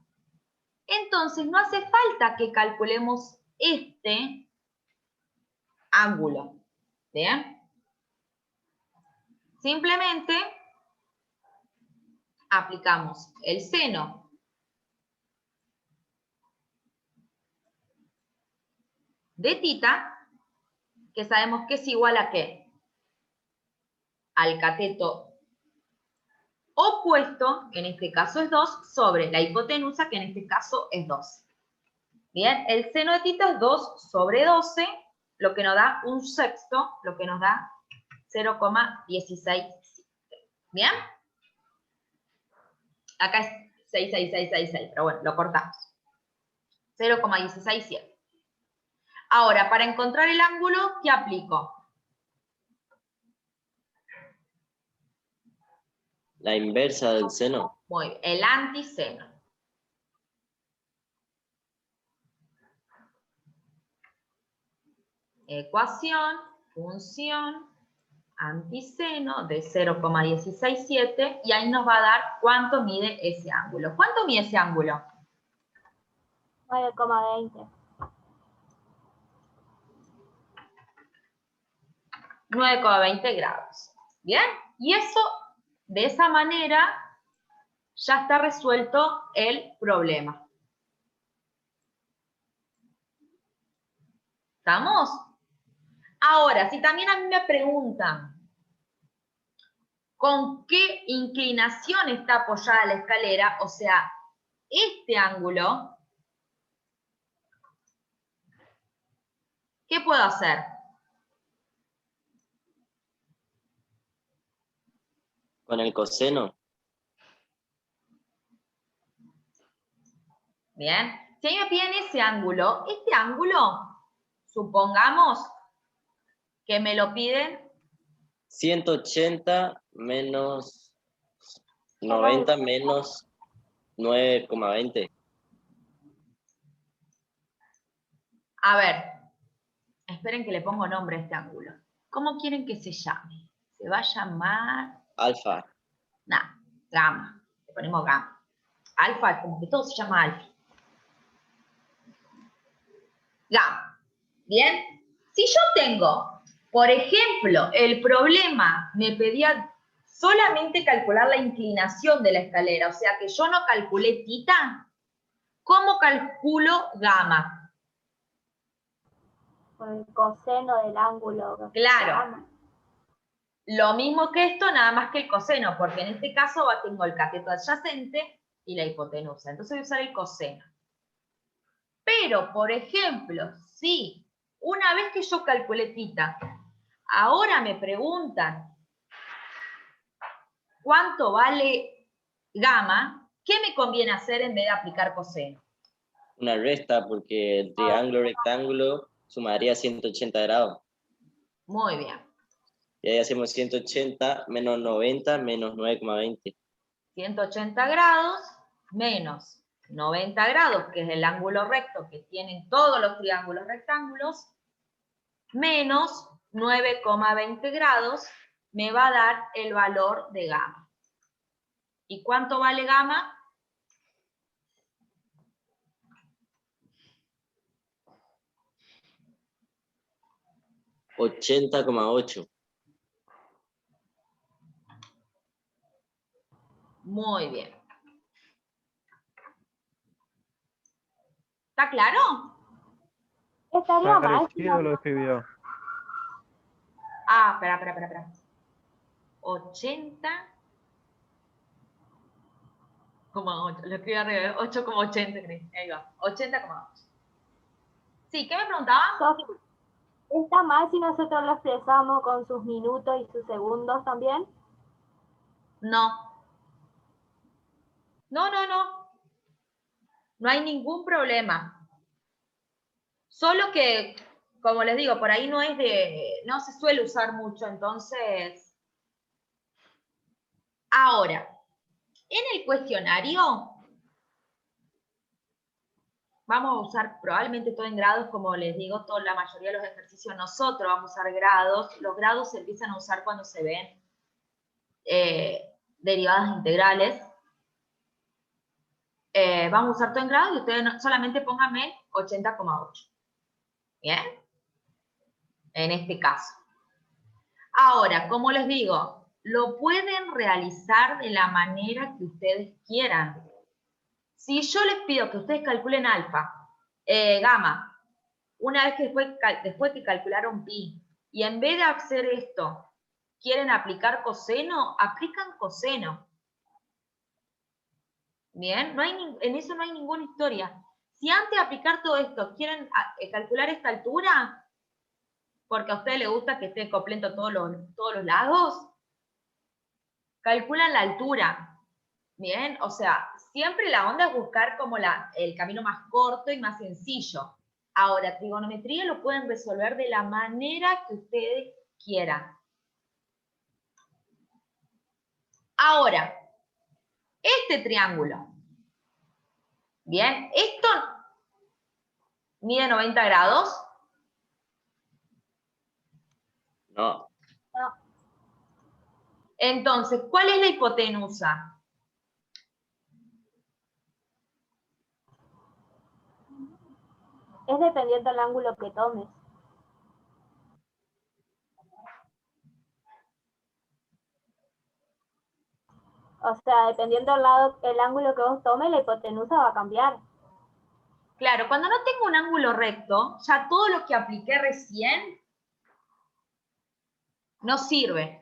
Entonces, no hace falta que calculemos este ángulo. ¿Bien? Simplemente aplicamos el seno de tita, que sabemos que es igual a ¿qué? Al cateto opuesto, que en este caso es 2, sobre la hipotenusa, que en este caso es 2. Bien, el seno de tita es 2 sobre 12, lo que nos da un sexto, lo que nos da 0,167. ¿Bien? Acá es 66666, pero bueno, lo cortamos. 0,167. Ahora, para encontrar el ángulo, ¿qué aplico? La inversa del seno. Muy bien, el antiseno. Ecuación, función, antiseno de 0,167 y ahí nos va a dar cuánto mide ese ángulo. ¿Cuánto mide ese ángulo? 9,20. 9,20 grados. ¿Bien? Y eso, de esa manera, ya está resuelto el problema. ¿Estamos? Ahora, si también a mí me preguntan con qué inclinación está apoyada la escalera, o sea, este ángulo, ¿qué puedo hacer? Con el coseno. Bien. Si a mí me piden ese ángulo, este ángulo, supongamos que me lo piden 180 menos 90 menos 9,20. A ver, esperen que le pongo nombre a este ángulo. ¿Cómo quieren que se llame? ¿Se va a llamar? Alfa. No, gamma. Le ponemos gamma. Alfa, como que todo se llama alfa. Gamma. ¿Bien? Si yo tengo, por ejemplo, el problema me pedía solamente calcular la inclinación de la escalera, o sea que yo no calculé tita, ¿cómo calculo gamma? Con el coseno del ángulo. Claro. Lo mismo que esto, nada más que el coseno, porque en este caso tengo el cateto adyacente y la hipotenusa. Entonces voy a usar el coseno. Pero, por ejemplo, si una vez que yo calculé tita, ahora me preguntan cuánto vale gamma, ¿qué me conviene hacer en vez de aplicar coseno? Una resta porque el triángulo rectángulo sumaría 180 grados. Muy bien. Y ahí hacemos 180 menos 90 menos 9,20. 180 grados menos 90 grados, que es el ángulo recto que tienen todos los triángulos rectángulos, menos 9,20 grados, me va a dar el valor de gamma. ¿Y cuánto vale gamma? $80,8. Muy bien. ¿Está claro? Estaría mal. Parecido lo escribió. Ah, espera. 80,8. Lo escribí arriba, 8,80, creo. Ahí va. 80,8. Sí, ¿qué me preguntaban? Sofi, ¿está mal si nosotros lo expresamos con sus minutos y sus segundos también? No. No. No hay ningún problema. Solo que, como les digo, por ahí no se suele usar mucho, entonces. Ahora, en el cuestionario, vamos a usar probablemente todo en grados, como les digo, la mayoría de los ejercicios nosotros vamos a usar grados. Los grados se empiezan a usar cuando se ven derivadas integrales. Vamos a usar todo en grados y ustedes solamente pónganme 80,8. ¿Bien? En este caso. Ahora, como les digo, lo pueden realizar de la manera que ustedes quieran. Si yo les pido que ustedes calculen alfa, gamma, una vez que después que calcularon pi, y en vez de hacer esto, quieren aplicar coseno, aplican coseno. Bien, en eso no hay ninguna historia. Si antes de aplicar todo esto quieren calcular esta altura, porque a ustedes les gusta que esté completo todos los lados, calculan la altura. Bien, o sea, siempre la onda es buscar como el camino más corto y más sencillo. Ahora, trigonometría lo pueden resolver de la manera que ustedes quieran. Ahora, este triángulo. Bien, esto mide 90 grados. No, Entonces, ¿cuál es la hipotenusa? Es dependiendo del ángulo que tomes. O sea, dependiendo el ángulo que vos tomes, la hipotenusa va a cambiar. Claro, cuando no tengo un ángulo recto, ya todo lo que apliqué recién no sirve.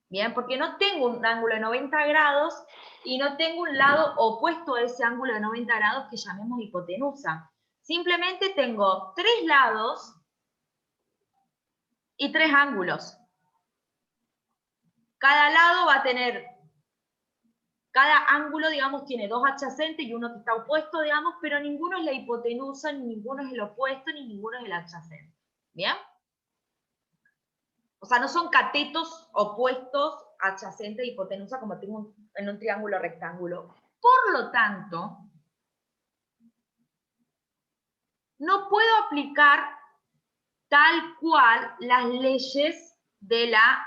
Bien, porque no tengo un ángulo de 90 grados y no tengo un lado opuesto a ese ángulo de 90 grados que llamemos hipotenusa. Simplemente tengo 3 lados y 3 ángulos. Cada lado va a tener, cada ángulo, digamos, tiene 2 adyacentes y uno que está opuesto, digamos, pero ninguno es la hipotenusa, ni ninguno es el opuesto, ni ninguno es el adyacente. ¿Bien? O sea, no son catetos opuestos, adyacente e hipotenusa como tengo en un triángulo rectángulo. Por lo tanto, no puedo aplicar tal cual las leyes de la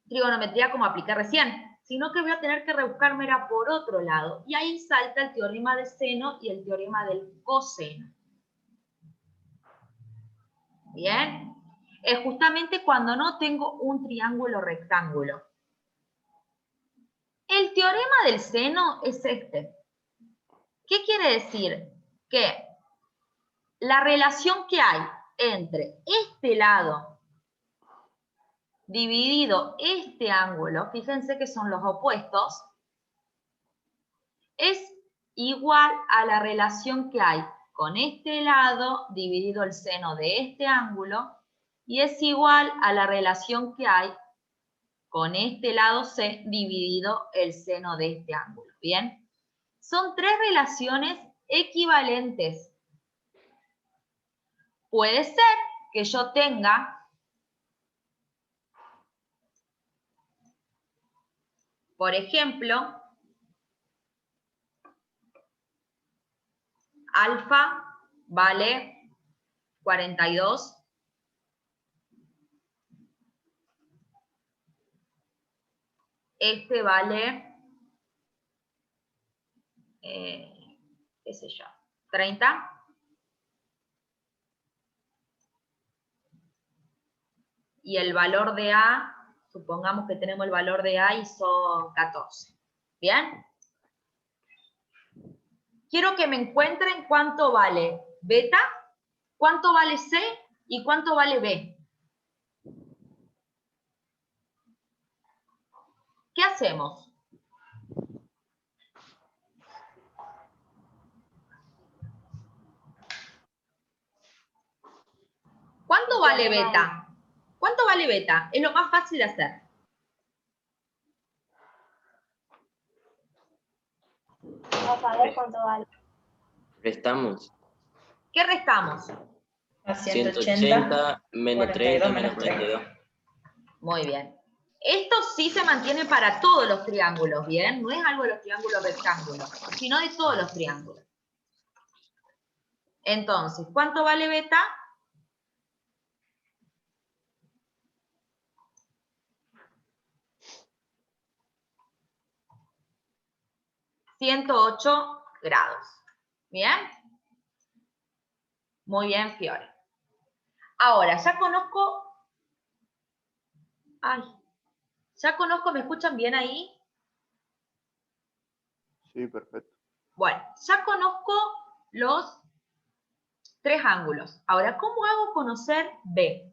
trigonometría como apliqué recién, sino que voy a tener que rebuscármela por otro lado. Y ahí salta el teorema de seno y el teorema del coseno. ¿Bien? Es justamente cuando no tengo un triángulo rectángulo. El teorema del seno es este. ¿Qué quiere decir? Que la relación que hay entre este lado dividido este ángulo, fíjense que son los opuestos, es igual a la relación que hay con este lado dividido el seno de este ángulo y es igual a la relación que hay con este lado C dividido el seno de este ángulo. ¿Bien? Son 3 relaciones equivalentes. Puede ser que yo tenga por ejemplo, alfa vale 42. Este vale, qué sé yo, 30. Y el valor de A, supongamos que tenemos el valor de A y son 14. ¿Bien? Quiero que me encuentren cuánto vale beta, cuánto vale C y cuánto vale B. ¿Qué hacemos? ¿Cuánto vale beta? ¿Cuánto vale beta? Es lo más fácil de hacer. Vamos a ver cuánto vale. Restamos. ¿Qué restamos? A 180 menos 30 menos 42. Muy bien. Esto sí se mantiene para todos los triángulos, ¿bien? No es algo de los triángulos rectángulos, sino de todos los triángulos. Entonces, ¿cuánto vale beta? ...108 grados. ¿Bien? Muy bien, Fiore. Ahora, ya conozco... Ay, ya conozco, ¿me escuchan bien ahí? Sí, perfecto. Bueno, ya conozco los 3 ángulos. Ahora, ¿cómo hago conocer B?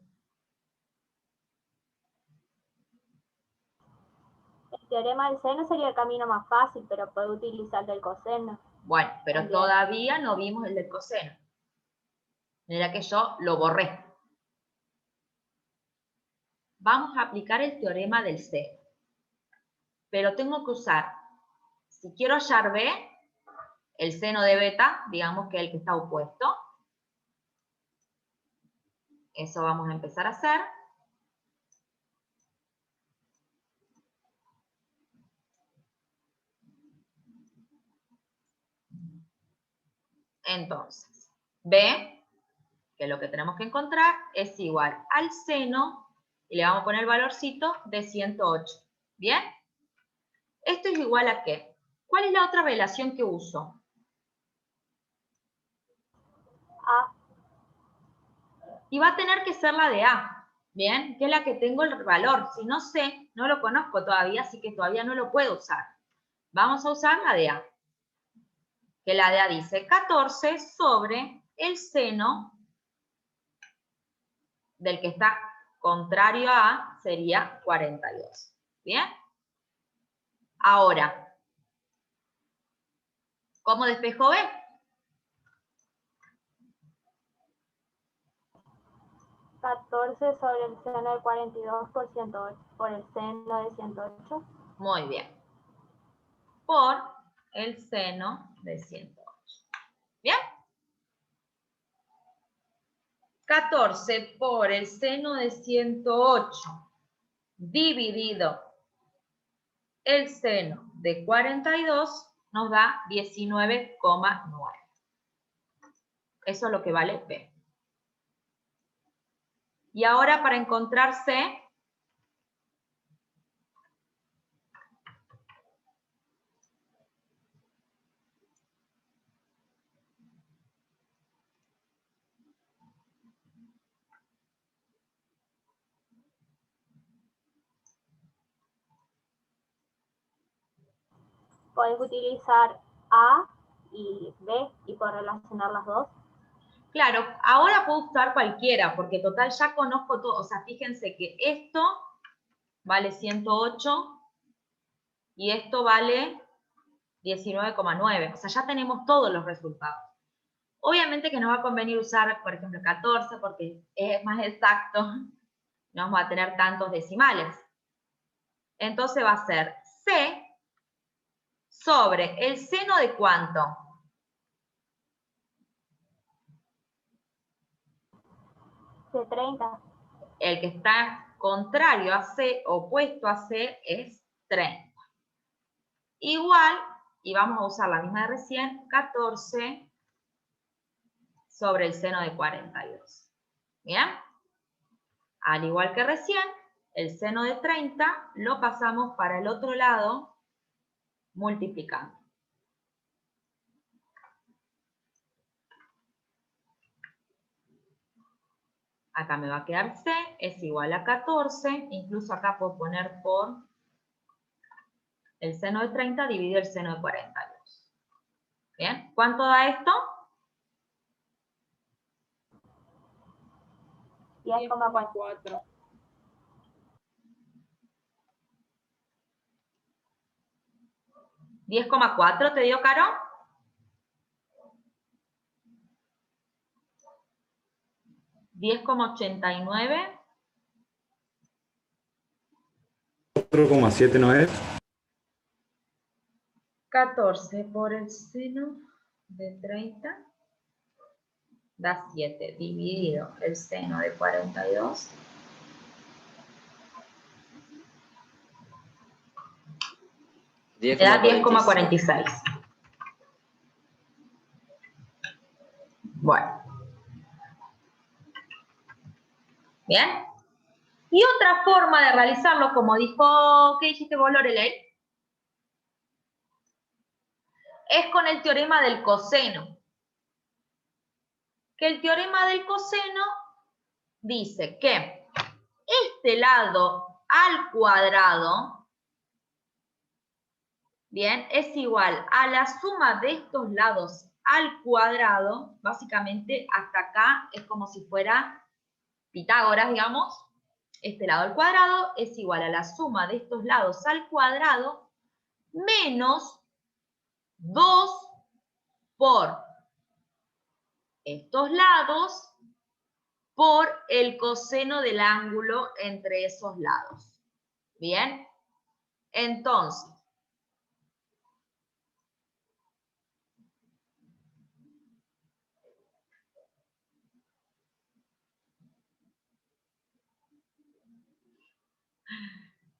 El teorema del seno sería el camino más fácil, pero puede utilizar el del coseno. Bueno, pero También. todavía no vimos el del coseno. Mira que yo lo borré. Vamos a aplicar el teorema del C. Pero tengo que usar, si quiero hallar B, el seno de beta, digamos que es el que está opuesto. Eso vamos a empezar a hacer. Entonces, B, que es lo que tenemos que encontrar, es igual al seno, y le vamos a poner el valorcito de 108. ¿Bien? ¿Esto es igual a qué? ¿Cuál es la otra relación que uso? A. Y va a tener que ser la de A, ¿bien? Que es la que tengo el valor. Si no sé, no lo conozco todavía, así que todavía no lo puedo usar. Vamos a usar la de A. Que la de A dice 14 sobre el seno del que está contrario a A, sería 42. ¿Bien? Ahora, ¿cómo despejo B? ...14 sobre el seno de 42 por 108, por el seno de 108. Muy bien. Por el seno de 108. ¿Bien? 14 por el seno de 108 dividido el seno de 42 nos da 19,9. Eso es lo que vale B. Y ahora para encontrar C, Podés utilizar A y B y por relacionar las dos. claro, ahora puedo usar cualquiera, porque total ya conozco todo. O sea, fíjense que esto vale 108 y esto vale 19,9. O sea, ya tenemos todos los resultados. Obviamente que nos va a convenir usar, por ejemplo, 14 porque es más exacto. No vamos a tener tantos decimales. Entonces va a ser C sobre el seno de ¿cuánto? De 30. El que está contrario a C, opuesto a C, es 30. Igual, y vamos a usar la misma de recién, 14 sobre el seno de 42. ¿Bien? Al igual que recién, el seno de 30 lo pasamos para el otro lado multiplicando. Acá me va a quedar C, es igual a 14, incluso acá puedo poner por el seno de 30 dividido el seno de 42. ¿Bien? ¿Cuánto da esto? 10,4. 10,4 ¿te dio, Caro? ¿10,89? 4,7 no es. 14 por el seno de 30 da 7, dividido el seno de 42. Te da 10,46. Bueno. ¿Bien? Y otra forma de realizarlo, como dijo, ¿qué dijiste vos, Lorelei? Es con el teorema del coseno. Que el teorema del coseno dice que este lado al cuadrado, bien, es igual a la suma de estos lados al cuadrado. Básicamente hasta acá es como si fuera Pitágoras, digamos. Este lado al cuadrado es igual a la suma de estos lados al cuadrado menos 2 por estos lados por el coseno del ángulo entre esos lados. ¿Bien? Entonces,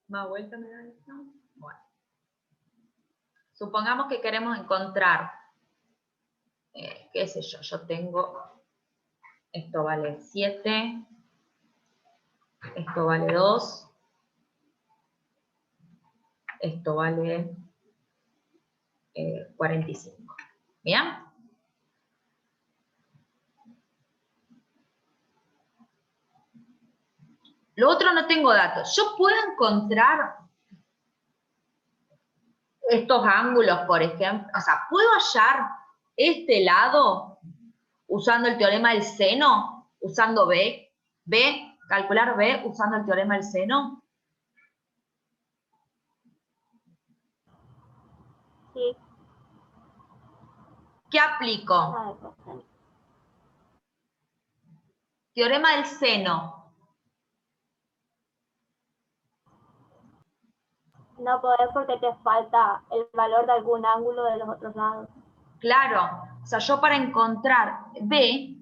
¿más vuelta me da esto? Bueno. Supongamos que queremos encontrar, qué sé yo, yo tengo, esto vale 7, esto vale 2, esto vale 45. ¿Bien? Lo otro no tengo datos. Yo puedo encontrar estos ángulos, por ejemplo, o sea, ¿puedo hallar este lado usando el teorema del seno? Usando B, calcular B usando el teorema del seno. Sí. ¿Qué aplico? Teorema del seno. No podés porque te falta el valor de algún ángulo de los otros lados. Claro, o sea, yo para encontrar B,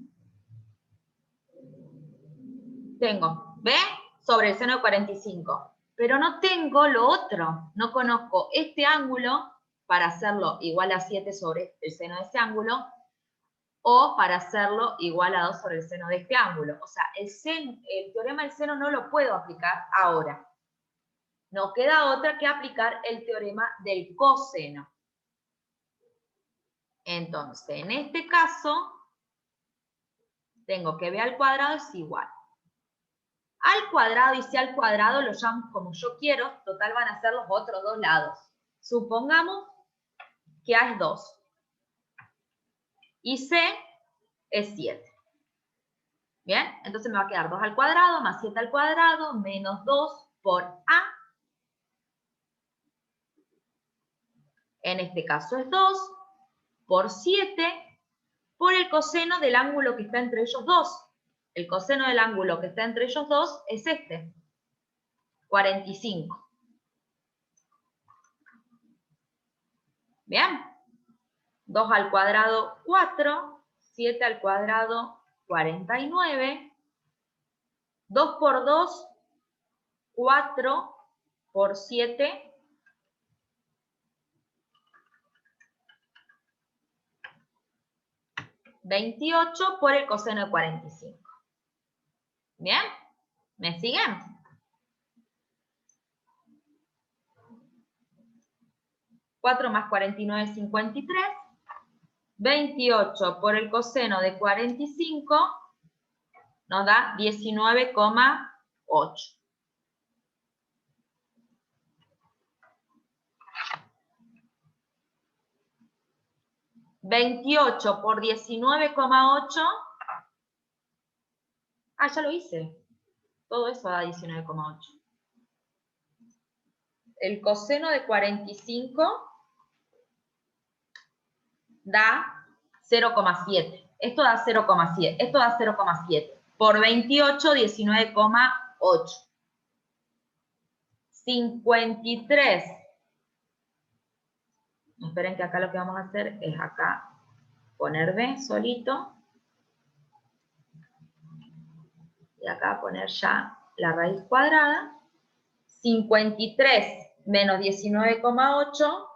tengo B sobre el seno de 45, pero no tengo lo otro, no conozco este ángulo para hacerlo igual a 7 sobre el seno de ese ángulo, o para hacerlo igual a 2 sobre el seno de este ángulo. O sea, el teorema del seno no lo puedo aplicar ahora. No queda otra que aplicar el teorema del coseno. Entonces, en este caso, tengo que B al cuadrado es igual. Al cuadrado y C al cuadrado lo llamo como yo quiero, total van a ser los otros dos lados. Supongamos que A es 2 y C es 7. Bien, entonces me va a quedar 2 al cuadrado más 7 al cuadrado menos 2 por A. En este caso es 2 por 7 por el coseno del ángulo que está entre ellos dos. El coseno del ángulo que está entre ellos dos es este, 45. Bien, 2 al cuadrado, 4, 7 al cuadrado, 49. 2 por 2, 4 por 7, 28 por el coseno de 45. ¿Bien? ¿Me siguen? ¿4 más 49 es 53? 28 por el coseno de 45 nos da 19,8. ¿28 por 19,8? Ah, ya lo hice. Todo eso da 19,8. El coseno de 45 da 0,7. Esto da 0,7. Esto da 0,7. Por 28, 19,8. 53. Esperen que acá lo que vamos a hacer es acá poner B solito. Y acá poner ya la raíz cuadrada. 53 menos 19,8.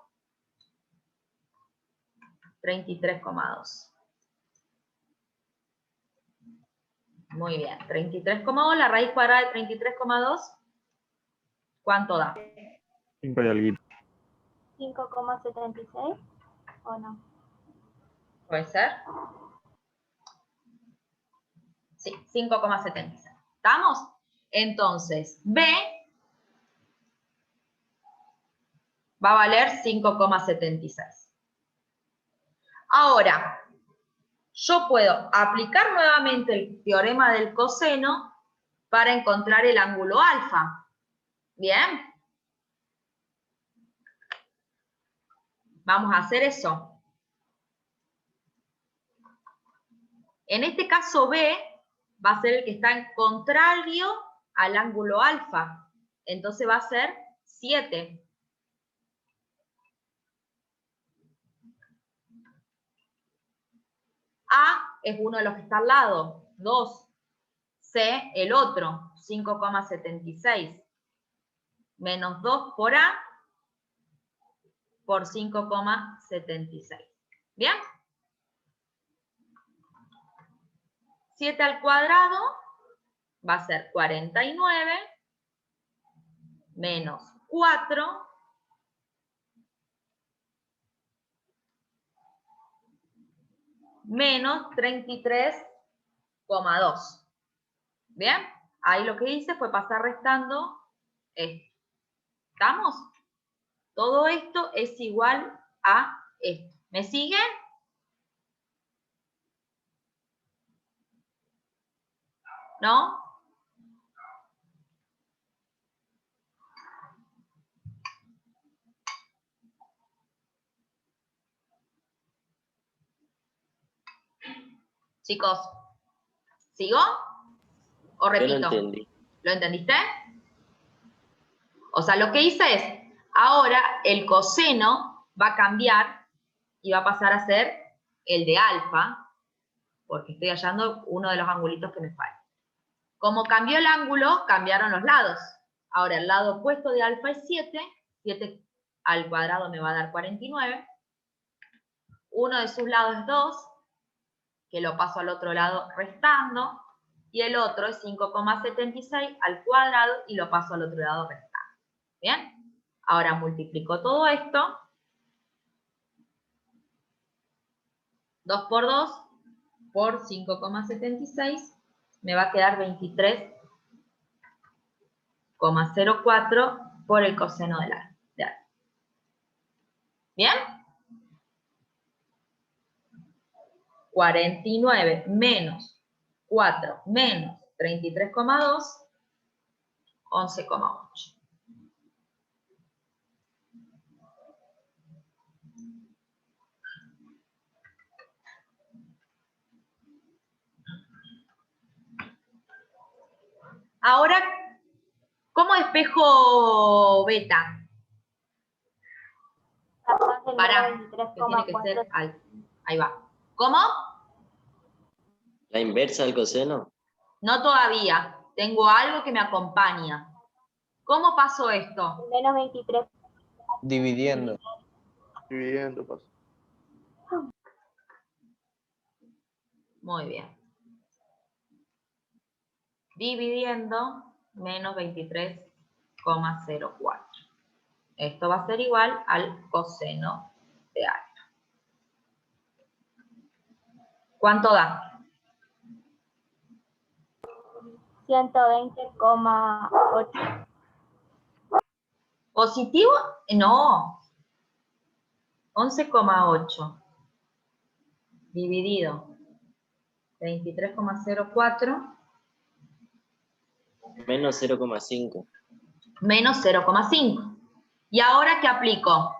33,2. Muy bien, 33,2, la raíz cuadrada de 33,2, ¿cuánto da? 5 y algo. 5,76 o no. ¿Puede ser? Sí, 5,76. ¿Estamos? Entonces, B va a valer 5,76. Ahora, yo puedo aplicar nuevamente el teorema del coseno para encontrar el ángulo alfa. ¿Bien? Vamos a hacer eso. En este caso B va a ser el que está en contrario al ángulo alfa. Entonces va a ser 7. A es uno de los que está al lado, 2. C, el otro, 5,76. Menos 2 por A por 5,76. ¿Bien? 7 al cuadrado va a ser 49 menos 4 menos 33,2. ¿Bien? Ahí lo que hice fue pasar restando esto. ¿Estamos? Todo esto es igual a esto. ¿Me siguen? ¿No? Chicos, ¿sigo? ¿O Yo repito? no entendí. ¿Lo entendiste? O sea, lo que hice es, ahora el coseno va a cambiar y va a pasar a ser el de alfa, porque estoy hallando uno de los angulitos que me falta. Como cambió el ángulo, cambiaron los lados. Ahora el lado opuesto de alfa es 7, 7 al cuadrado me va a dar 49. Uno de sus lados es 2, que lo paso al otro lado restando, y el otro es 5,76 al cuadrado y lo paso al otro lado restando. ¿Bien? Ahora multiplico todo esto. 2 por 2 por 5,76 me va a quedar 23,04 por el coseno de alfa. ¿Bien? 49 menos 4 menos 33,2, 11,8. Ahora, ¿cómo despejo beta? Para, que tiene que ser ahí. Ahí va. ¿Cómo? ¿La inversa del coseno? No todavía. Tengo algo que me acompaña. ¿Cómo pasó esto? Menos 23. Dividiendo. Dividiendo, pasa. Muy bien. Dividiendo menos 23,04. Esto va a ser igual al coseno de alfa. ¿Cuánto da? 120,8. ¿Positivo? No. 11,8 dividido 23,04 Menos 0,5. menos 0,5. ¿Y ahora qué aplico?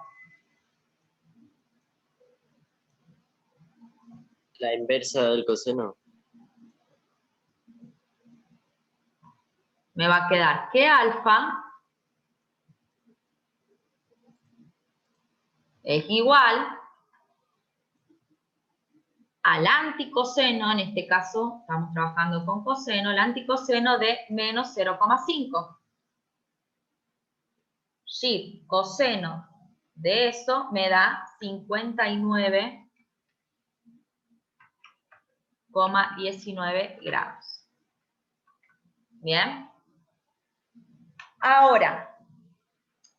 La inversa del coseno. Me va a quedar que alfa es igual al anticoseno, en este caso estamos trabajando con coseno, el anticoseno de menos 0,5. Sí, coseno de eso me da 59,19 grados. Bien. Ahora,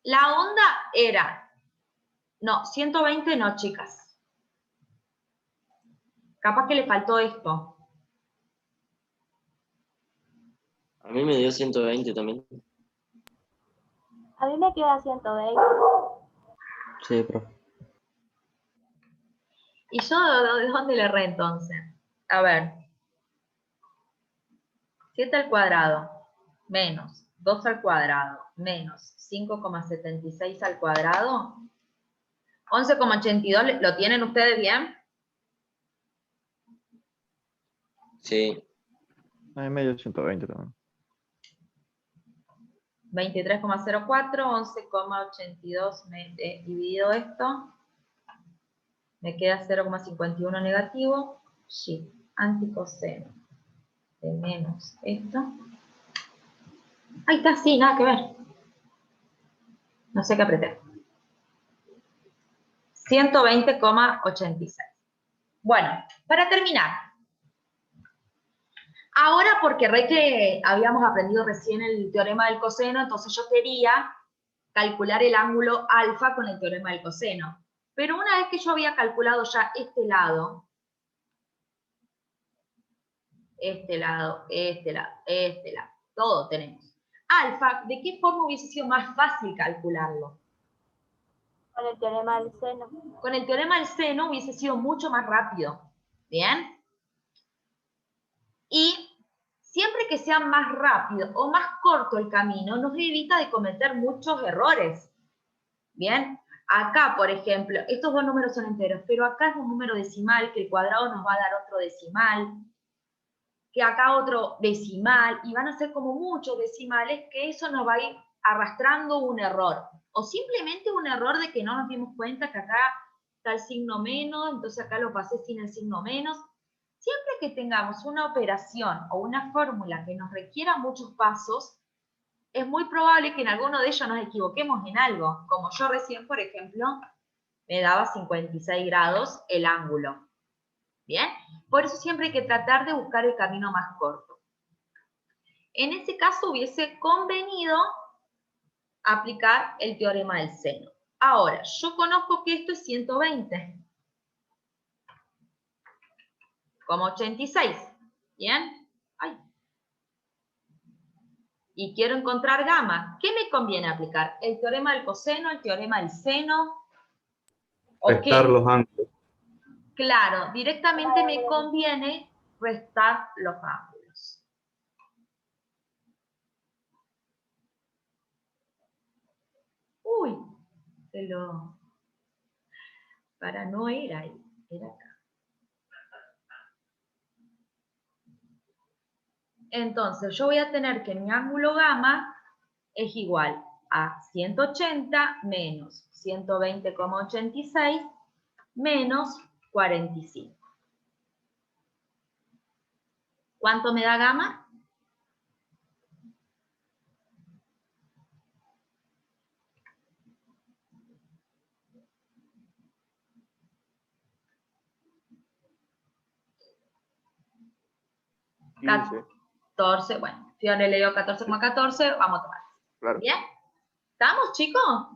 la onda era, no, 120 no, chicas. Capaz que le faltó esto. A mí me dio 120 también. A mí me queda 120. Sí, profe. ¿Y yo de dónde le erré entonces? A ver. 7 al cuadrado menos 2 al cuadrado menos 5,76 al cuadrado. 11,82, ¿lo tienen ustedes bien? Sí. A mí me dio 120 también. 23,04, 11,82 dividido esto. Me queda 0,51 negativo. Sí, anticoseno de menos esto. Ahí está, sí, nada que ver. No sé qué apreté. 120,86. Bueno, para terminar. Ahora, porque que habíamos aprendido recién el teorema del coseno, entonces yo quería calcular el ángulo alfa con el teorema del coseno. Pero una vez que yo había calculado ya este lado, todo tenemos. Alfa, ¿de qué forma hubiese sido más fácil calcularlo? Con el teorema del seno. Con el teorema del seno hubiese sido mucho más rápido. ¿Bien? Y siempre que sea más rápido o más corto el camino, nos evita de cometer muchos errores. ¿Bien? Acá, por ejemplo, estos dos números son enteros, pero acá es un número decimal, que el cuadrado nos va a dar otro decimal, que acá otro decimal, y van a ser como muchos decimales, que eso nos va a ir arrastrando un error. O simplemente un error de que no nos dimos cuenta que acá está el signo menos, entonces acá lo pasé sin el signo menos. Siempre que tengamos una operación o una fórmula que nos requiera muchos pasos, es muy probable que en alguno de ellos nos equivoquemos en algo. Como yo recién, por ejemplo, me daba 56 grados el ángulo. ¿Bien? Por eso siempre hay que tratar de buscar el camino más corto. En ese caso hubiese convenido aplicar el teorema del seno. Ahora, yo conozco que esto es 120. Como 86. ¿Bien? Ay. Y quiero encontrar gamma. ¿Qué me conviene aplicar? ¿El teorema del coseno, el teorema del seno? ¿O Restar qué? los ángulos. Claro, directamente me conviene restar los ángulos. Uy, para no ir ahí, era acá. Entonces, yo voy a tener que mi ángulo gamma es igual a 180 menos 120,86 menos 45. ¿Cuánto me da gamma? 15. 14, bueno, Fiore le dio 14,14, vamos a tomar. Claro. ¿Bien? ¿Estamos, chicos?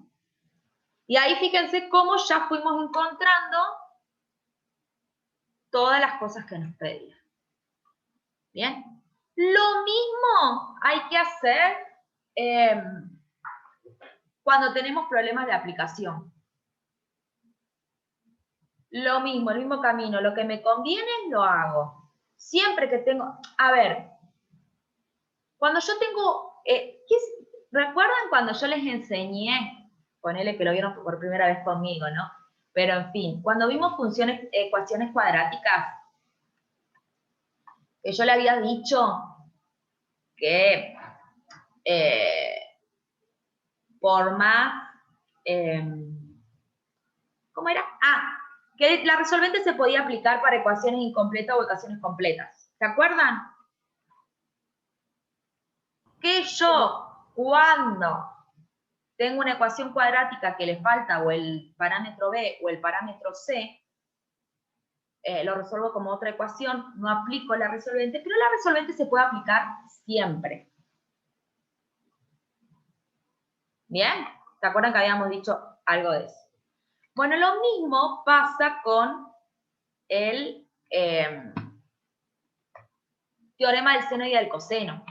Y ahí fíjense cómo ya fuimos encontrando todas las cosas que nos pedían. ¿Bien? Lo mismo hay que hacer cuando tenemos problemas de aplicación. Lo mismo, el mismo camino. Lo que me conviene lo hago. Siempre que tengo... A ver, cuando yo tengo... ¿recuerdan cuando yo les enseñé? Ponele que lo vieron por primera vez conmigo, ¿no? Pero en fin, cuando vimos ecuaciones cuadráticas, que yo le había dicho que por más... ¿cómo era? Ah, que la resolvente se podía aplicar para ecuaciones incompletas o ecuaciones completas. ¿Se acuerdan? Que yo, cuando tengo una ecuación cuadrática que le falta o el parámetro B o el parámetro C, lo resuelvo como otra ecuación, no aplico la resolvente, pero la resolvente se puede aplicar siempre. ¿Bien? ¿Se acuerdan que habíamos dicho algo de eso? Bueno, lo mismo pasa con el teorema del seno y del coseno.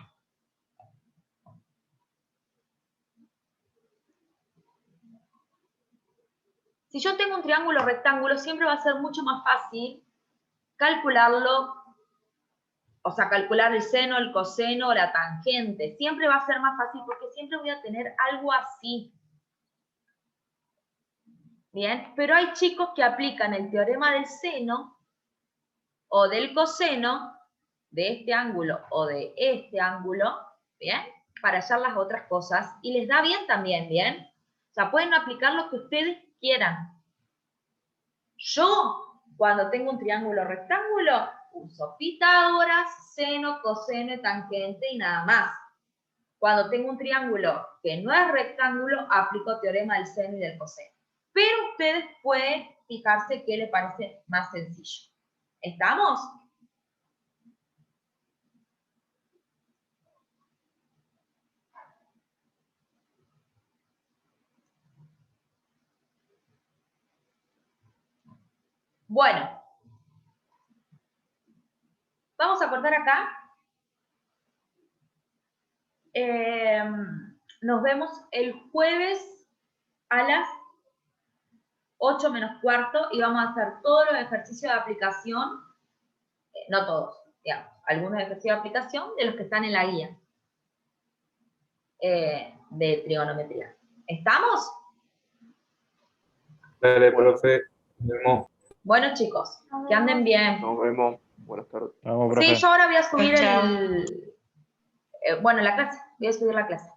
Si yo tengo un triángulo rectángulo, siempre va a ser mucho más fácil calcularlo, o sea, calcular el seno, el coseno o la tangente. Siempre va a ser más fácil porque siempre voy a tener algo así. Bien, pero hay chicos que aplican el teorema del seno o del coseno de este ángulo o de este ángulo, ¿bien? Para hallar las otras cosas y les da bien también, ¿bien? O sea, pueden aplicar lo que ustedes quieran. Yo, cuando tengo un triángulo rectángulo, uso Pitágoras, seno, coseno, tangente y nada más. Cuando tengo un triángulo que no es rectángulo, aplico teorema del seno y del coseno. Pero ustedes pueden fijarse qué les parece más sencillo. ¿Estamos? Bueno. Vamos a cortar acá. Nos vemos el jueves a las 8 menos cuarto y vamos a hacer todos los ejercicios de aplicación, no todos, digamos, algunos ejercicios de aplicación de los que están en la guía de trigonometría. ¿Estamos? Dale, profe. Nos vemos. Bueno, chicos, que anden bien. Nos vemos. Buenas tardes. Vamos, profe. Sí, yo ahora voy a subir Chao. bueno, la clase, voy a subir la clase.